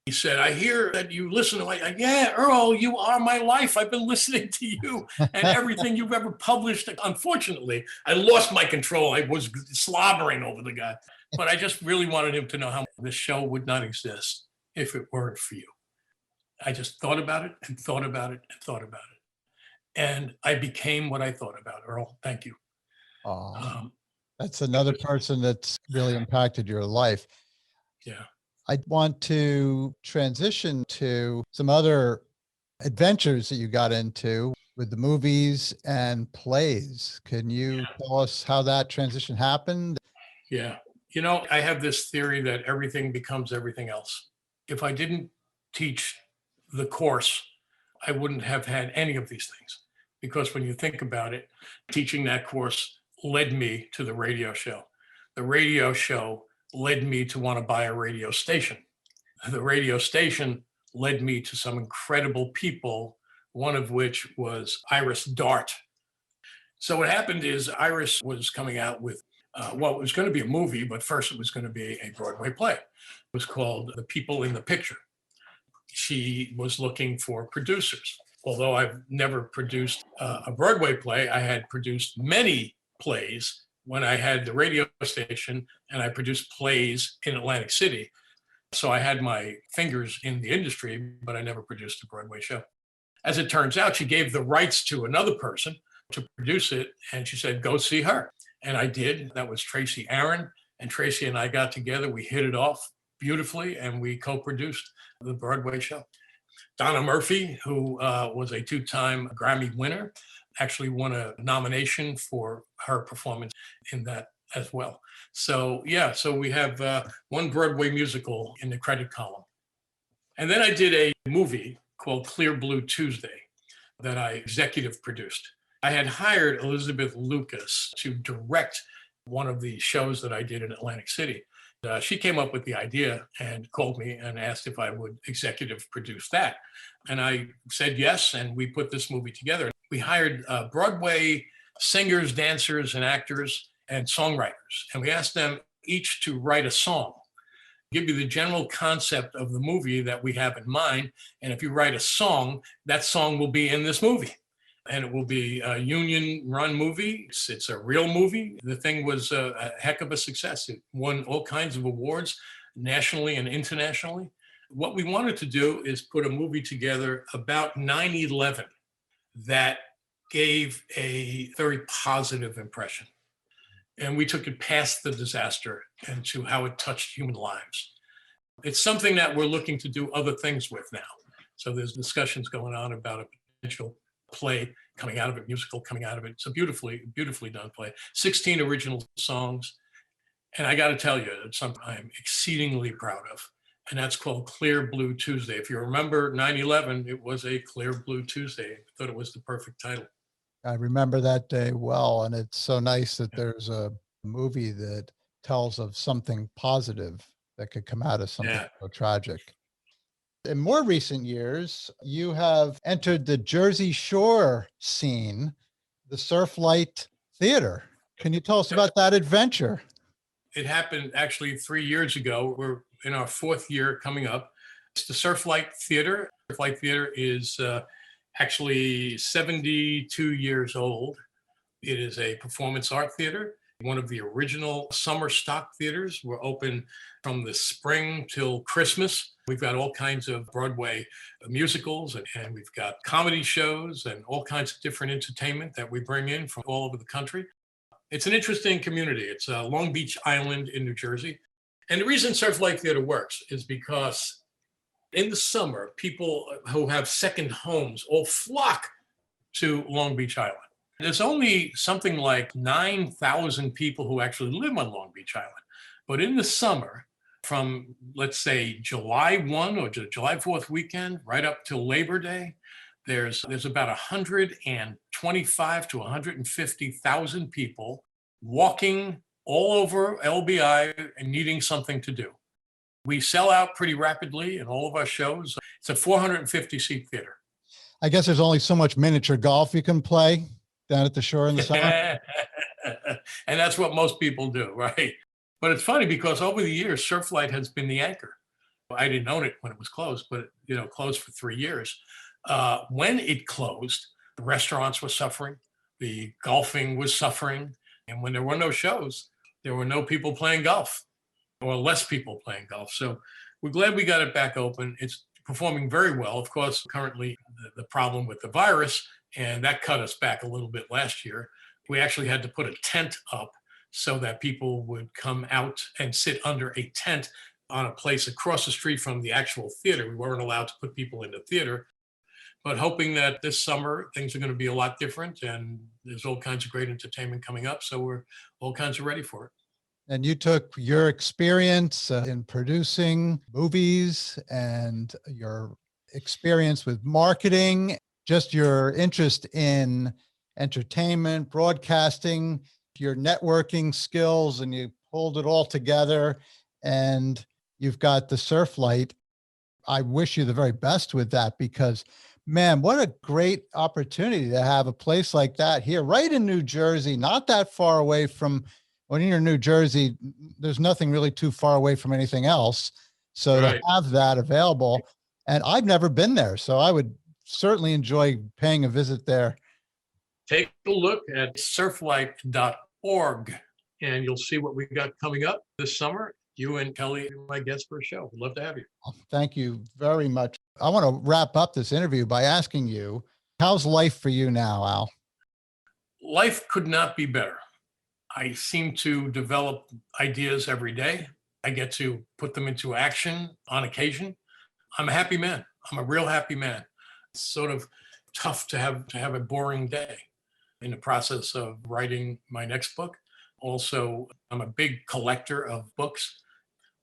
He said, I hear that you listen to my, yeah, Earl, you are my life. I've been listening to you and everything you've ever published. Unfortunately, I lost my control. I was slobbering over the guy. But I just really wanted him to know how this show would not exist if it weren't for you. I just thought about it and thought about it and thought about it. And I became what I thought about. Earl, thank you. That's another person that's really impacted your life. Yeah. I want to transition to some other adventures that you got into with the movies and plays. Can you tell us how that transition happened? Yeah. I have this theory that everything becomes everything else. If I didn't teach the course, I wouldn't have had any of these things. Because when you think about it, teaching that course led me to the radio show. The radio show led me to want to buy a radio station. The radio station led me to some incredible people, one of which was Iris Dart. So what happened is Iris was coming out with, it was going to be a movie, but first it was going to be a Broadway play. It was called The People in the Picture. She was looking for producers. Although I've never produced a Broadway play, I had produced many plays when I had the radio station, and I produced plays in Atlantic City. So I had my fingers in the industry, but I never produced a Broadway show. As it turns out, she gave the rights to another person to produce it, and she said, go see her. And I did. That was Tracy Aaron, and Tracy and I got together. We hit it off beautifully, and we co-produced the Broadway show. Donna Murphy, who was a two-time Grammy winner, actually won a nomination for her performance in that as well. So we have one Broadway musical in the credit column. And then I did a movie called Clear Blue Tuesday that I executive produced. I had hired Elizabeth Lucas to direct one of the shows that I did in Atlantic City. She came up with the idea and called me and asked if I would executive produce that. And I said yes, and we put this movie together. We hired Broadway singers, dancers, and actors and songwriters. And we asked them each to write a song, give you the general concept of the movie that we have in mind. And if you write a song, that song will be in this movie. And it will be a union-run movie. It's a real movie. The thing was a heck of a success. It won all kinds of awards, nationally and internationally. What we wanted to do is put a movie together about 9/11 that gave a very positive impression. And we took it past the disaster and to how it touched human lives. It's something that we're looking to do other things with now. So there's discussions going on about a potential play coming out of it, musical coming out of it. It's a beautifully, beautifully done play. 16 original songs. And I got to tell you, it's something I'm exceedingly proud of. And that's called Clear Blue Tuesday. If you remember 9/11, it was a Clear Blue Tuesday. I thought it was the perfect title. I remember that day well, and it's so nice that there's a movie that tells of something positive that could come out of something so tragic. In more recent years, you have entered the Jersey Shore scene, the Surflight Theater. Can you tell us about that adventure? It happened actually 3 years ago. We're in our 4th year coming up. It's the Surflight Theater. Surflight Theater is actually 72 years old. It is a performance art theater, one of the original summer stock theaters. We're open from the spring till Christmas. We've got all kinds of Broadway musicals, and we've got comedy shows and all kinds of different entertainment that we bring in from all over the country. It's an interesting community. It's Long Beach Island in New Jersey. And the reason Surflight Theater works is because in the summer, people who have second homes all flock to Long Beach Island. There's only something like 9,000 people who actually live on Long Beach Island. But in the summer, from let's say July 1 or July 4th weekend, right up till Labor Day, there's about 125 to 150,000 people walking all over LBI and needing something to do. We sell out pretty rapidly in all of our shows. It's a 450-seat theater. I guess there's only so much miniature golf you can play down at the shore in the summer. And that's what most people do, right? But it's funny because over the years, Surflight has been the anchor. I didn't own it when it was closed, but closed for 3 years. When it closed, the restaurants were suffering, the golfing was suffering, and when there were no shows, there were no people playing golf, or less people playing golf. So we're glad we got it back open. It's performing very well. Of course, currently the problem with the virus, and that cut us back a little bit last year. We actually had to put a tent up so that people would come out and sit under a tent on a place across the street from the actual theater. We weren't allowed to put people in the theater, but hoping that this summer things are going to be a lot different and there's all kinds of great entertainment coming up. So we're all kinds of ready for it. And you took your experience in producing movies and your experience with marketing, just your interest in entertainment, broadcasting, your networking skills, and you pulled it all together and you've got the Surflight. I wish you the very best with that because, man, what a great opportunity to have a place like that here, right in New Jersey, not that far away from. When you're in New Jersey, there's nothing really too far away from anything else. So Right. To have that available, and I've never been there, so I would certainly enjoy paying a visit there. Take a look at surflight.org and you'll see what we got coming up this summer. You and Kelly are my guest for a show. We'd love to have you. Thank you very much. I want to wrap up this interview by asking you, how's life for you now, Al? Life could not be better. I seem to develop ideas every day. I get to put them into action on occasion. I'm a happy man. I'm a real happy man. It's sort of tough to have a boring day in the process of writing my next book. Also, I'm a big collector of books.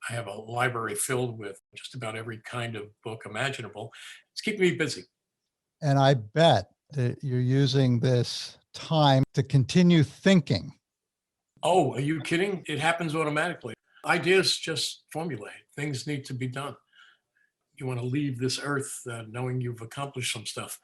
I have a library filled with just about every kind of book imaginable. It's keeping me busy. And I bet that you're using this time to continue thinking. Oh, are you kidding? It happens automatically. Ideas just formulate. Things need to be done. You want to leave this earth knowing you've accomplished some stuff.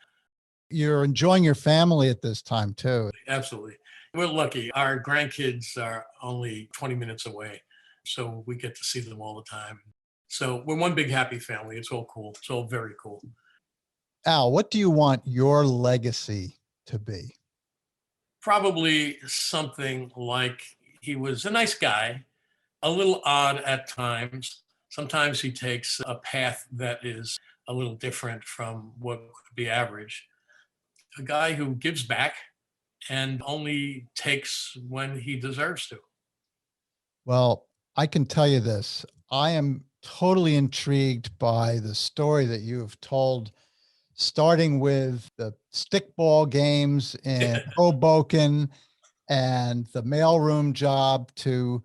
You're enjoying your family at this time too. Absolutely. We're lucky. Our grandkids are only 20 minutes away, so we get to see them all the time. So we're one big happy family. It's all cool. It's all very cool. Al, what do you want your legacy to be? Probably something like he was a nice guy, a little odd at times. Sometimes he takes a path that is a little different from what could be average. A guy who gives back and only takes when he deserves to. Well, I can tell you this. I am totally intrigued by the story that you have told, starting with the stickball games in Hoboken and the mailroom job to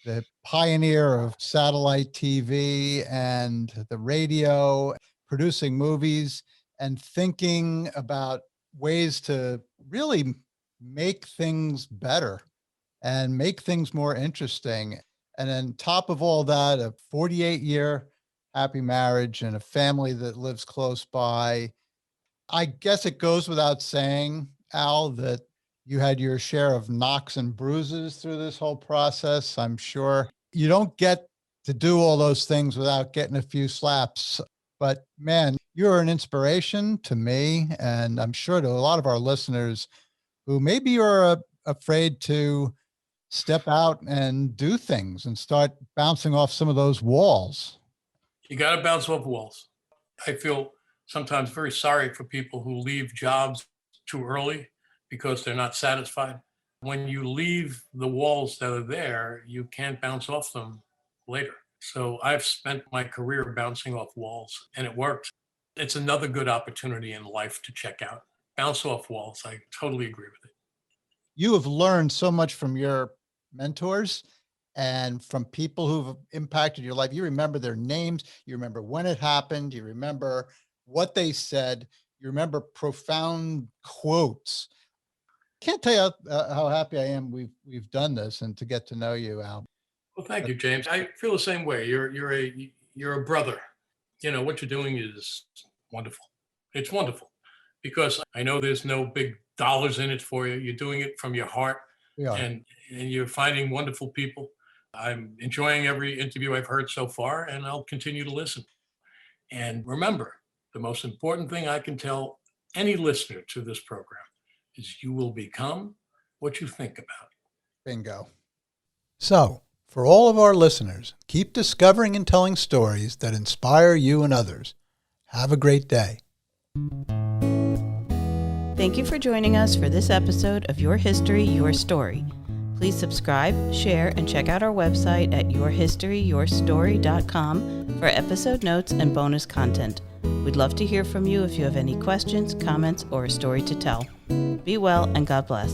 the pioneer of satellite TV and the radio, producing movies and thinking about ways to really make things better and make things more interesting. And then top of all that, a 48-year happy marriage and a family that lives close by. I guess it goes without saying, Al, that you had your share of knocks and bruises through this whole process. I'm sure you don't get to do all those things without getting a few slaps. But man, you're an inspiration to me, and I'm sure to a lot of our listeners who maybe are afraid to step out and do things and start bouncing off some of those walls. You got to bounce off walls. I feel sometimes very sorry for people who leave jobs too early because they're not satisfied. When you leave the walls that are there, you can't bounce off them later. So I've spent my career bouncing off walls, and it worked. It's another good opportunity in life to check out. Bounce off walls. I totally agree with it. You have learned so much from your mentors and from people who've impacted your life. You remember their names. You remember when it happened. You remember what they said. You remember profound quotes. Can't tell you how happy I am we've done this and to get to know you, Al. Well, thank you, James. I feel the same way. You're a brother. You know, what you're doing is wonderful. It's wonderful because I know there's no big dollars in it for you. You're doing it from your heart, and you're finding wonderful people. I'm enjoying every interview I've heard so far, and I'll continue to listen. And remember, the most important thing I can tell any listener to this program is you will become what you think about. Bingo. So, for all of our listeners, keep discovering and telling stories that inspire you and others. Have a great day. Thank you for joining us for this episode of Your History, Your Story. Please subscribe, share, and check out our website at yourhistoryyourstory.com for episode notes and bonus content. We'd love to hear from you if you have any questions, comments, or a story to tell. Be well and God bless.